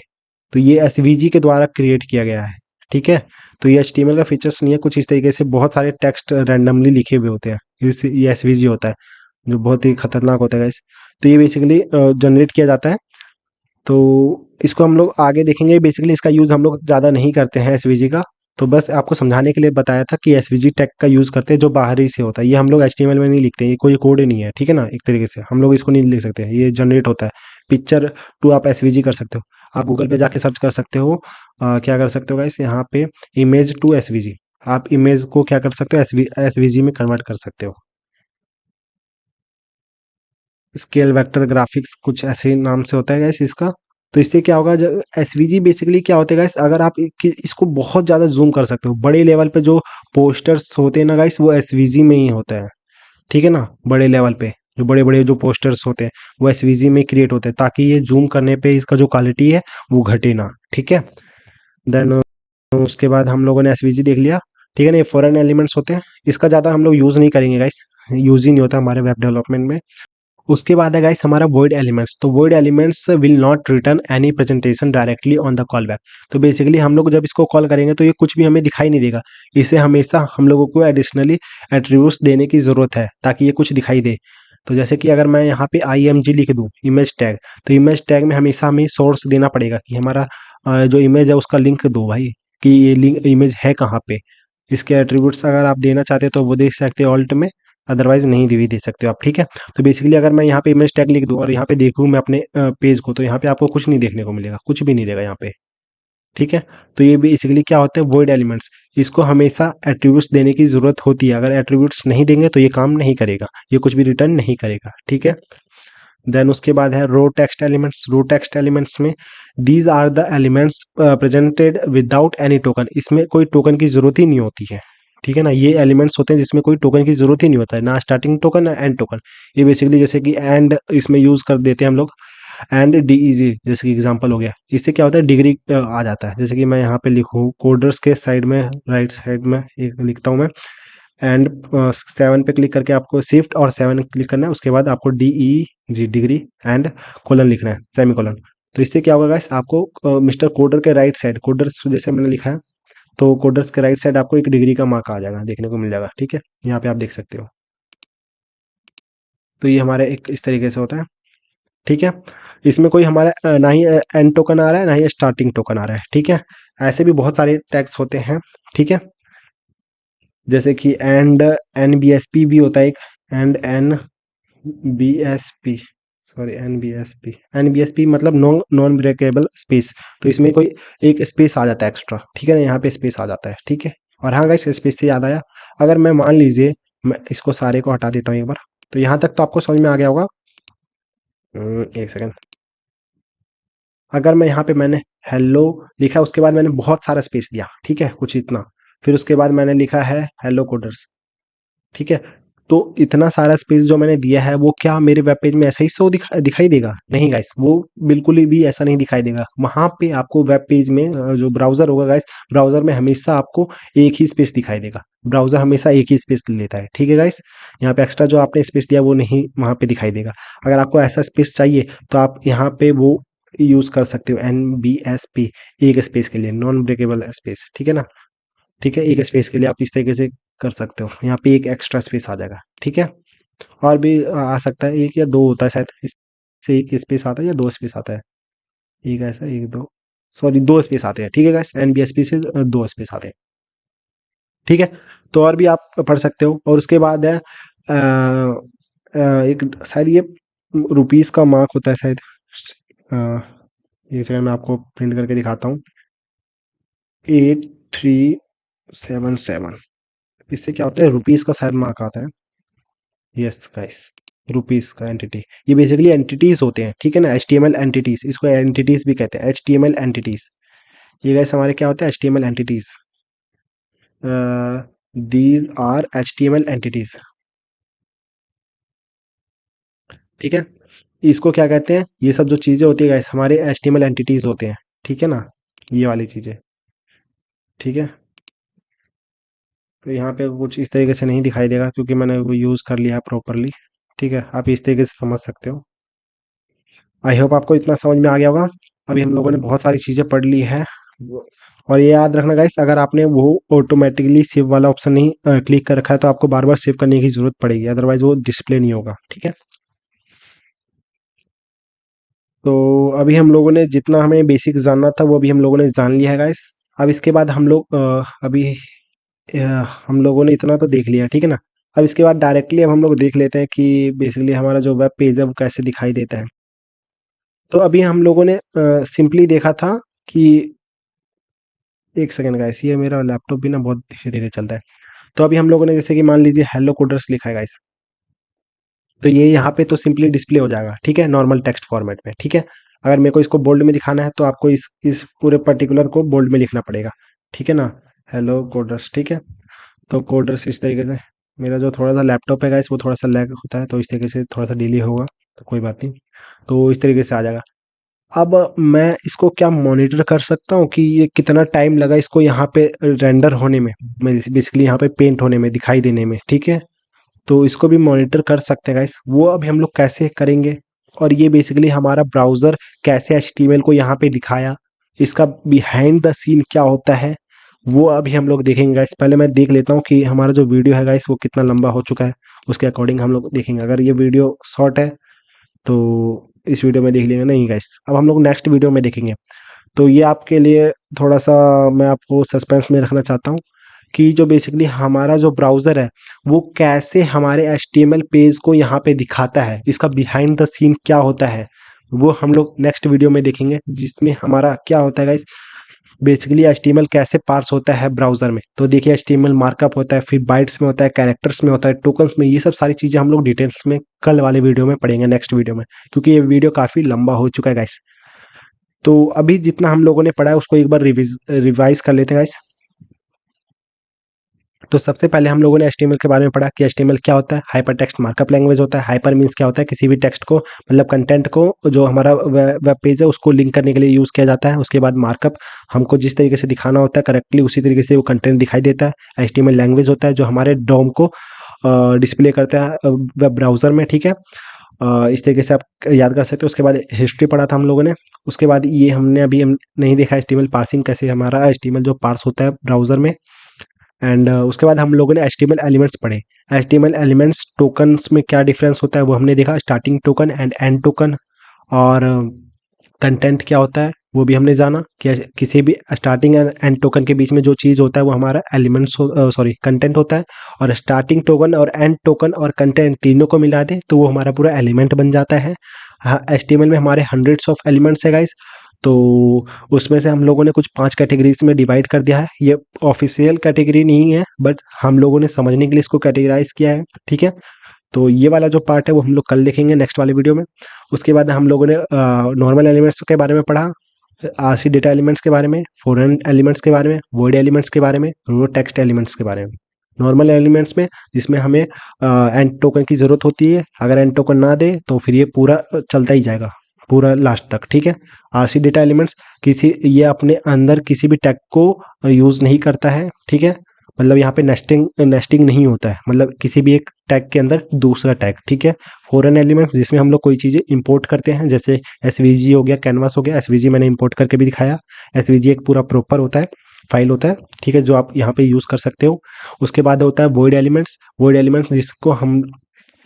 तो ये एसवीजी के द्वारा क्रिएट किया गया है, ठीक है। तो ये एचटीएमएल का फीचर्स नहीं है, कुछ इस तरीके से बहुत सारे टेक्स्ट रैंडमली लिखे हुए होते हैं, ये एसवीजी होता है, जो बहुत ही खतरनाक होता है गाइस। तो ये बेसिकली जनरेट किया जाता है तो इसको हम लोग आगे देखेंगे। बेसिकली इसका यूज़ हम लोग ज़्यादा नहीं करते हैं एसवीजी का, तो बस आपको समझाने के लिए बताया था कि एसवीजी टैग का यूज़ करते हैं जो बाहरी से होता है। ये हम लोग एचटीएमएल में नहीं लिखते, ये कोई कोड ही नहीं है, ठीक है ना। एक तरीके से हम लोग इसको नहीं लिख सकते, ये जनरेट होता है। पिक्चर टू आप एसवीजी कर सकते हो, आप गूगल पे जाके सर्च कर सकते हो। क्या कर सकते हो गाइस, यहाँ पे इमेज टू एसवीजी, आप इमेज को क्या कर सकते हो, एसवीजी में कन्वर्ट कर सकते हो। स्केल वेक्टर ग्राफिक्स कुछ ऐसे नाम से होता है गाइस इसका। तो इससे क्या होगा, जब एसवीजी बेसिकली क्या होता है गाइस, अगर आप इसको बहुत ज़्यादा जूम कर सकते हो, बड़े लेवल पे जो पोस्टर्स होते हैं ना गाइस, वो एसवीजी में ही होता है, ठीक है ना। बड़े लेवल पे जो बड़े बड़े जो पोस्टर्स होते हैं वो एसवीजी में क्रिएट होते हैं, ताकि ये जूम करने पे इसका जो क्वालिटी है वो घटे ना, ठीक है। देन उसके बाद हम लोगों ने एसवीजी देख लिया, ठीक है ना। ये फॉरेन एलिमेंट्स होते हैं, इसका ज़्यादा हम लोग यूज़ नहीं करेंगे गाइस, यूज़ ही नहीं होता हमारे वेब डेवलपमेंट में। उसके बाद है गाइस हमारा वॉइड एलिमेंट्स। तो void elements will not return any presentation directly on the call back. तो बेसिकली हम लोग जब इसको कॉल करेंगे तो ये कुछ भी हमें दिखाई नहीं देगा। इसे हमेशा हम लोगों को एडिशनली एट्रीब्यूट्स देने की ज़रूरत है ताकि ये कुछ दिखाई दे। तो जैसे कि अगर मैं यहाँ पे IMG लिख दूँ इमेज टैग, तो इमेज टैग में हमेशा हमें सोर्स देना पड़ेगा कि हमारा जो इमेज है उसका लिंक दो भाई, कि ये लिंक इमेज है कहाँ पे। इसके एट्रीब्यूट्स अगर आप देना चाहते हो तो वो दे सकते हो ऑल्ट में, अदरवाइज नहीं भी दे सकते हो आप, ठीक है। तो बेसिकली अगर मैं यहाँ पे इमेज टैग लिख दूँ और यहाँ पे देखूँ मैं अपने पेज को, तो यहाँ पे आपको कुछ नहीं देखने को मिलेगा, कुछ भी नहीं देगा यहाँ पे, ठीक है। तो ये बेसिकली क्या होता है, वॉइड एलिमेंट्स। इसको हमेशा एट्रीब्यूट्स देने की ज़रूरत होती है, अगर एट्रीब्यूट्स नहीं देंगे तो ये काम नहीं करेगा, ये कुछ भी रिटर्न नहीं करेगा, ठीक है। देन उसके बाद है raw text elements. Raw text elements में these are the elements presented without any token, इसमें कोई टोकन की ज़रूरत ही नहीं होती है, ठीक है ना। ये एलिमेंट्स होते हैं जिसमें कोई टोकन की ज़रूरत ही नहीं होता है, ना स्टार्टिंग टोकन ना एंड टोकन। ये बेसिकली जैसे कि एंड इसमें यूज़ कर देते हैं हम लोग, एंड DEG जैसे कि एग्जांपल हो गया, इससे क्या होता है डिग्री आ जाता है। जैसे कि मैं यहाँ पे लिखूँ कोडर्स के साइड में, राइट साइड में एक लिखता हूँ मैं, एंड 7 पे क्लिक करके आपको शिफ्ट और 7 क्लिक करना है, उसके बाद आपको DEG डिग्री एंड कोलन लिखना है, सेमी कोलन। तो इससे क्या होगा गाइस, आपको मिस्टर कोडर के राइट साइड, कोडर्स जैसे मैंने लिखा है, तो कोडर्स के राइट साइड आपको एक डिग्री का मार्क आ जाएगा, देखने को मिल जाएगा, ठीक है। यहाँ पे आप देख सकते हो। तो ये हमारे एक इस तरीके से होता है, ठीक है। इसमें कोई हमारा ना ही एंड टोकन आ रहा है ना ही स्टार्टिंग टोकन आ रहा है, ठीक है। ऐसे भी बहुत सारे टैग्स होते हैं, ठीक है। जैसे कि एंड NBSP भी होता है एक, एंड NBSP, सॉरी NBSP मतलब नॉन ब्रेकेबल स्पेस। तो इसमें कोई एक स्पेस आ जाता है एक्स्ट्रा, ठीक है ना, यहाँ पे स्पेस आ जाता है, ठीक है। और हाँ गाइस, स्पेस से याद आया, अगर मैं मान लीजिए मैं इसको सारे को हटा देता हूँ एक बार, तो यहाँ तक तो आपको समझ में आ गया होगा। एक सेकंड। अगर मैं यहाँ पे मैंने हेलो लिखा, उसके बाद मैंने बहुत सारा स्पेस दिया, ठीक है, कुछ इतना, फिर उसके बाद मैंने लिखा है हेलो कोडर्स, ठीक है। तो इतना सारा स्पेस जो मैंने दिया है वो क्या मेरे वेब पेज में ऐसा ही शो दिखाई देगा? नहीं गाइस, वो बिल्कुल भी ऐसा नहीं दिखाई देगा। वहाँ पे आपको वेब पेज में जो ब्राउज़र होगा गाइस, ब्राउज़र में हमेशा आपको एक ही स्पेस दिखाई देगा। ब्राउज़र हमेशा एक ही स्पेस लेता है, ठीक है गाइस। यहाँ पे एक्स्ट्रा जो आपने स्पेस दिया वो नहीं वहाँ पे दिखाई देगा। अगर आपको ऐसा स्पेस चाहिए तो आप यहाँ पे वो यूज़ कर सकते हो, NBSP, एक स्पेस के लिए, नॉन ब्रेकेबल स्पेस, ठीक है ना। ठीक है, एक स्पेस के लिए आप इस तरीके से कर सकते हो, यहाँ पे एक एक्स्ट्रा स्पेस आ जाएगा, ठीक है। और भी आ सकता है, एक या दो होता है शायद, इससे एक स्पेस आता है या दो स्पेस आता है, एक ऐसा एक दो, सॉरी दो स्पेस आते हैं, ठीक है गाइस, NBSP से दो स्पेस आते हैं, ठीक है। तो और भी आप पढ़ सकते हो। और उसके बाद है एक शायद ये रुपीस का मार्क होता है शायद, अ, एक सेकंड मैं आपको प्रिंट करके दिखाता हूँ, 8377, इससे क्या होता है, रुपीस का शायद मार्क आता है। यस गाइस, रुपीस का एंटिटी, ये बेसिकली एंटिटीज होते हैं, ठीक है ना, HTML एंटिटीज, इसको एंटिटीज भी कहते हैं, HTML एंटिटीज। ये गाइस हमारे क्या होते हैं, HTML entities, these are HTML entities, ठीक है। इसको क्या कहते हैं, ये सब जो चीजें होती है गाइस हमारे HTML एंटिटीज होते हैं, ठीक है ना, ये वाली चीजें, ठीक है। तो यहाँ पे कुछ इस तरीके से नहीं दिखाई देगा क्योंकि मैंने वो यूज़ कर लिया है प्रॉपरली, ठीक है। आप इस तरीके से समझ सकते हो। आई होप आपको इतना समझ में आ गया होगा। अभी हम लोगों ने बहुत सारी चीज़ें पढ़ ली है। और ये याद रखना गाइस, अगर आपने वो ऑटोमेटिकली सेव वाला ऑप्शन नहीं क्लिक कर रखा है तो आपको बार बार सेव करने की जरूरत पड़ेगी, अदरवाइज वो डिस्प्ले नहीं होगा, ठीक है। तो अभी हम लोगों ने जितना हमें बेसिक जानना था वो अभी हम लोगों ने जान लिया है गाइस। अब इसके बाद हम लोग अभी हम लोगों ने इतना तो देख लिया, ठीक है ना। अब इसके बाद डायरेक्टली अब हम लोग देख लेते हैं कि बेसिकली हमारा जो वेब पेज है वो कैसे दिखाई देता है। तो अभी हम लोगों ने सिंपली देखा था कि एक सेकंड गाइस, ये मेरा लैपटॉप भी ना बहुत धीरे धीरे चलता है। तो अभी हम लोगों ने जैसे कि मान लीजिए हेलो कोडर्स लिखा है गाइस, तो ये यहाँ पे तो सिंपली डिस्प्ले हो जाएगा, ठीक है, नॉर्मल टेक्स्ट फॉर्मेट में, ठीक है। अगर मेरे को इसको बोल्ड में दिखाना है तो आपको इस पूरे पर्टिकुलर को बोल्ड में लिखना पड़ेगा, ठीक है ना। हेलो कोडर्स, ठीक है। तो कोडर्स इस तरीके से, मेरा जो थोड़ा सा लैपटॉप है गाइस वो थोड़ा सा लैग होता है, तो इस तरीके से थोड़ा सा डिले होगा, तो कोई बात नहीं। तो इस तरीके से आ जाएगा। अब मैं इसको क्या मॉनिटर कर सकता हूँ कि ये कितना टाइम लगा इसको यहाँ पे रेंडर होने में, बेसिकली यहाँ पे पेंट होने में, दिखाई देने में, ठीक है। तो इसको भी मॉनिटर कर सकते हैं गाइस, वो अभी हम लोग कैसे करेंगे। और ये बेसिकली हमारा ब्राउज़र कैसे एचटीएमएल को यहाँ पे दिखाया, इसका बिहाइंड द सीन क्या होता है, वो अभी हम लोग देखेंगे गाइस। पहले मैं देख लेता हूँ कि हमारा जो वीडियो है गाइस वो कितना लंबा हो चुका है, उसके अकॉर्डिंग हम लोग देखेंगे। अगर ये वीडियो शॉर्ट है तो इस वीडियो में देख लेंगे, नहीं गाइस अब हम लोग नेक्स्ट वीडियो में देखेंगे। तो ये आपके लिए थोड़ा सा मैं आपको सस्पेंस में रखना चाहता हूँ कि जो बेसिकली हमारा जो ब्राउज़र है वो कैसे हमारे एचटीएमएल पेज को यहाँ पे दिखाता है, इसका बिहाइंड द सीन क्या होता है, वो हम लोग नेक्स्ट वीडियो में देखेंगे। जिसमें हमारा क्या होता है गाइस, बेसिकली एचटीएमएल कैसे पार्स होता है ब्राउज़र में। तो देखिए एचटीएमएल मार्कअप होता है, फिर बाइट्स में होता है, कैरेक्टर्स में होता है, टोकन्स में, ये सब सारी चीज़ें हम लोग डिटेल्स में कल वाले वीडियो में पढ़ेंगे, नेक्स्ट वीडियो में, क्योंकि ये वीडियो काफ़ी लंबा हो चुका है गाइस। तो अभी जितना हम लोगों ने पढ़ा है उसको एक बार रिवाइज कर लेते हैं गाइस। तो सबसे पहले हम लोगों ने एचटीएमएल के बारे में पढ़ा कि एचटीएमएल क्या होता है, हाइपर टेक्स्ट मार्कअप लैंग्वेज होता है। हाइपर मीन्स क्या होता है, किसी भी टेक्स्ट को, मतलब कंटेंट को, जो हमारा वेब पेज है उसको लिंक करने के लिए यूज़ किया जाता है। उसके बाद मार्कअप, हमको जिस तरीके से दिखाना होता है करेक्टली उसी तरीके से वो कंटेंट दिखाई देता है। एचटीएमएल लैंग्वेज होता है जो हमारे डॉम को डिस्प्ले करता है वेब ब्राउज़र में, ठीक है। इस तरीके से आप याद कर सकते हो। उसके बाद हिस्ट्री पढ़ा था हम लोगों ने। उसके बाद ये हमने अभी हम नहीं देखा एचटीएमएल पार्सिंग, कैसे हमारा एचटीएमएल जो पार्स होता है ब्राउज़र में। एंड उसके बाद हम लोगों ने एचटीएमएल एलिमेंट्स पढ़े। एचटीएमएल एलिमेंट्स टोकन्स में क्या डिफरेंस होता है वो हमने देखा, starting token and and token. और कंटेंट क्या होता है वो भी हमने जाना कि किसी भी स्टार्टिंग एंड एंड टोकन के बीच में जो चीज़ होता है वो हमारा एलिमेंट्स सॉरी कंटेंट होता है। और स्टार्टिंग टोकन और एंड टोकन और कंटेंट तीनों को मिला दें तो वो हमारा पूरा एलिमेंट बन जाता है। हाँ, एचटीएमएल में हमारे हंड्रेड्स ऑफ एलिमेंट्स है गाइस। तो उसमें से हम लोगों ने कुछ 5 कैटेगरीज में डिवाइड कर दिया है। ये ऑफिशियल कैटेगरी नहीं है, बट हम लोगों ने समझने के लिए इसको कैटेगराइज किया है, ठीक है। तो ये वाला जो पार्ट है वो हम लोग कल देखेंगे नेक्स्ट वाले वीडियो में। उसके बाद हम लोगों ने नॉर्मल एलिमेंट्स के बारे में पढ़ा, आरसी डेटा एलिमेंट्स के बारे में, फॉरेन एलिमेंट्स के बारे में, वर्ड एलिमेंट्स के बारे में, रो टेक्स्ट एलिमेंट्स के बारे में। नॉर्मल एलिमेंट्स में जिसमें हमें एंड टोकन की ज़रूरत होती है, अगर एंड टोकन ना दे तो फिर ये पूरा चलता ही जाएगा पूरा लास्ट तक, ठीक है। आरसी डेटा एलिमेंट्स किसी, ये अपने अंदर किसी भी टैग को यूज़ नहीं करता है, ठीक है। मतलब यहाँ पे नेस्टिंग नेस्टिंग नहीं होता है, मतलब किसी भी एक टैग के अंदर दूसरा टैग, ठीक है। फॉरेन एलिमेंट्स जिसमें हम लोग कोई चीज़ें इंपोर्ट करते हैं, जैसे एसवीजी हो गया, कैनवास हो गया। एसवीजी मैंने इंपोर्ट करके भी दिखाया। एसवीजी एक पूरा प्रॉपर होता है, फाइल होता है, ठीक है, जो आप यहाँ पे यूज़ कर सकते हो। उसके बाद होता है वॉइड एलिमेंट्स। वॉइड एलिमेंट्स जिसको हम,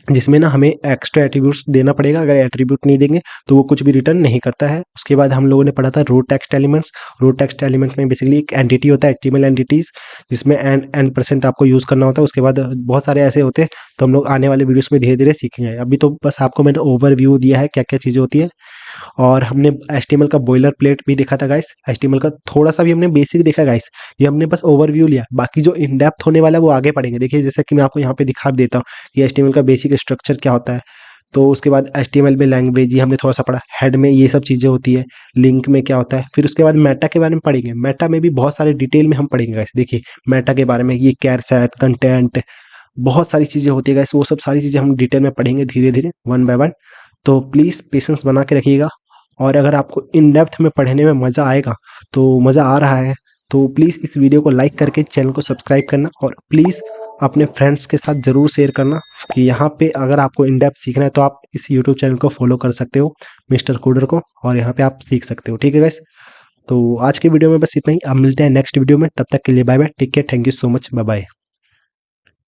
जिसमें ना हमें एक्स्ट्रा एट्रीब्यूट्स देना पड़ेगा, अगर एट्रीब्यूट नहीं देंगे तो वो कुछ भी रिटर्न नहीं करता है। उसके बाद हम लोगों ने पढ़ा था रो text elements. Raw text elements में बेसिकली एक एंटिटी होता है, एचटीएमएल एंटिटीज, जिसमें एंड परसेंट आपको यूज़ करना होता है। उसके बाद बहुत सारे ऐसे होते हैं, तो हम लोग आने वाले वीडियोस में धीरे धीरे सीखेंगे। अभी तो बस आपको मैंने ओवरव्यू दिया है क्या क्या चीज़ें होती है। और हमने एचटीएमएल का बॉयलर प्लेट भी देखा था गाइस। एचटीएमएल का थोड़ा सा भी हमने बेसिक देखा गाइस, ये हमने बस ओवरव्यू लिया, बाकी जो इन डेप्थ होने वाला है वो आगे पढ़ेंगे। देखिए जैसे कि मैं आपको यहाँ पे दिखा देता हूँ कि एचटीएमएल का बेसिक स्ट्रक्चर क्या होता है। तो उसके बाद एचटीएमएल में लैंग्वेज ये हमने थोड़ा सा पढ़ा, हेड में ये सब चीज़ें होती है, लिंक में क्या होता है। फिर उसके बाद मेटा के बारे में पढ़ेंगे। मेटा में भी बहुत सारे डिटेल में हम पढ़ेंगे गाइस। देखिए मेटा के बारे में, ये कैर सेट कंटेंट, बहुत सारी चीज़ें होती है गाइस, वो सब सारी चीज़ें हम डिटेल में पढ़ेंगे धीरे धीरे, वन बाय वन। तो प्लीज़ पेशेंस बना के रखिएगा। और अगर आपको इन डेप्थ में पढ़ने में मज़ा आएगा, तो मज़ा आ रहा है, तो प्लीज़ इस वीडियो को लाइक करके चैनल को सब्सक्राइब करना, और प्लीज़ अपने फ्रेंड्स के साथ ज़रूर शेयर करना कि यहाँ पे अगर आपको इन डेप्थ सीखना है तो आप इस यूट्यूब चैनल को फॉलो कर सकते हो, मिस्टर कोडर को, और यहाँ पे आप सीख सकते हो, ठीक है गाइस। तो आज के वीडियो में बस इतना ही, अब मिलते हैं नेक्स्ट वीडियो में, तब तक के लिए bye bye, take care, thank you so much, bye bye.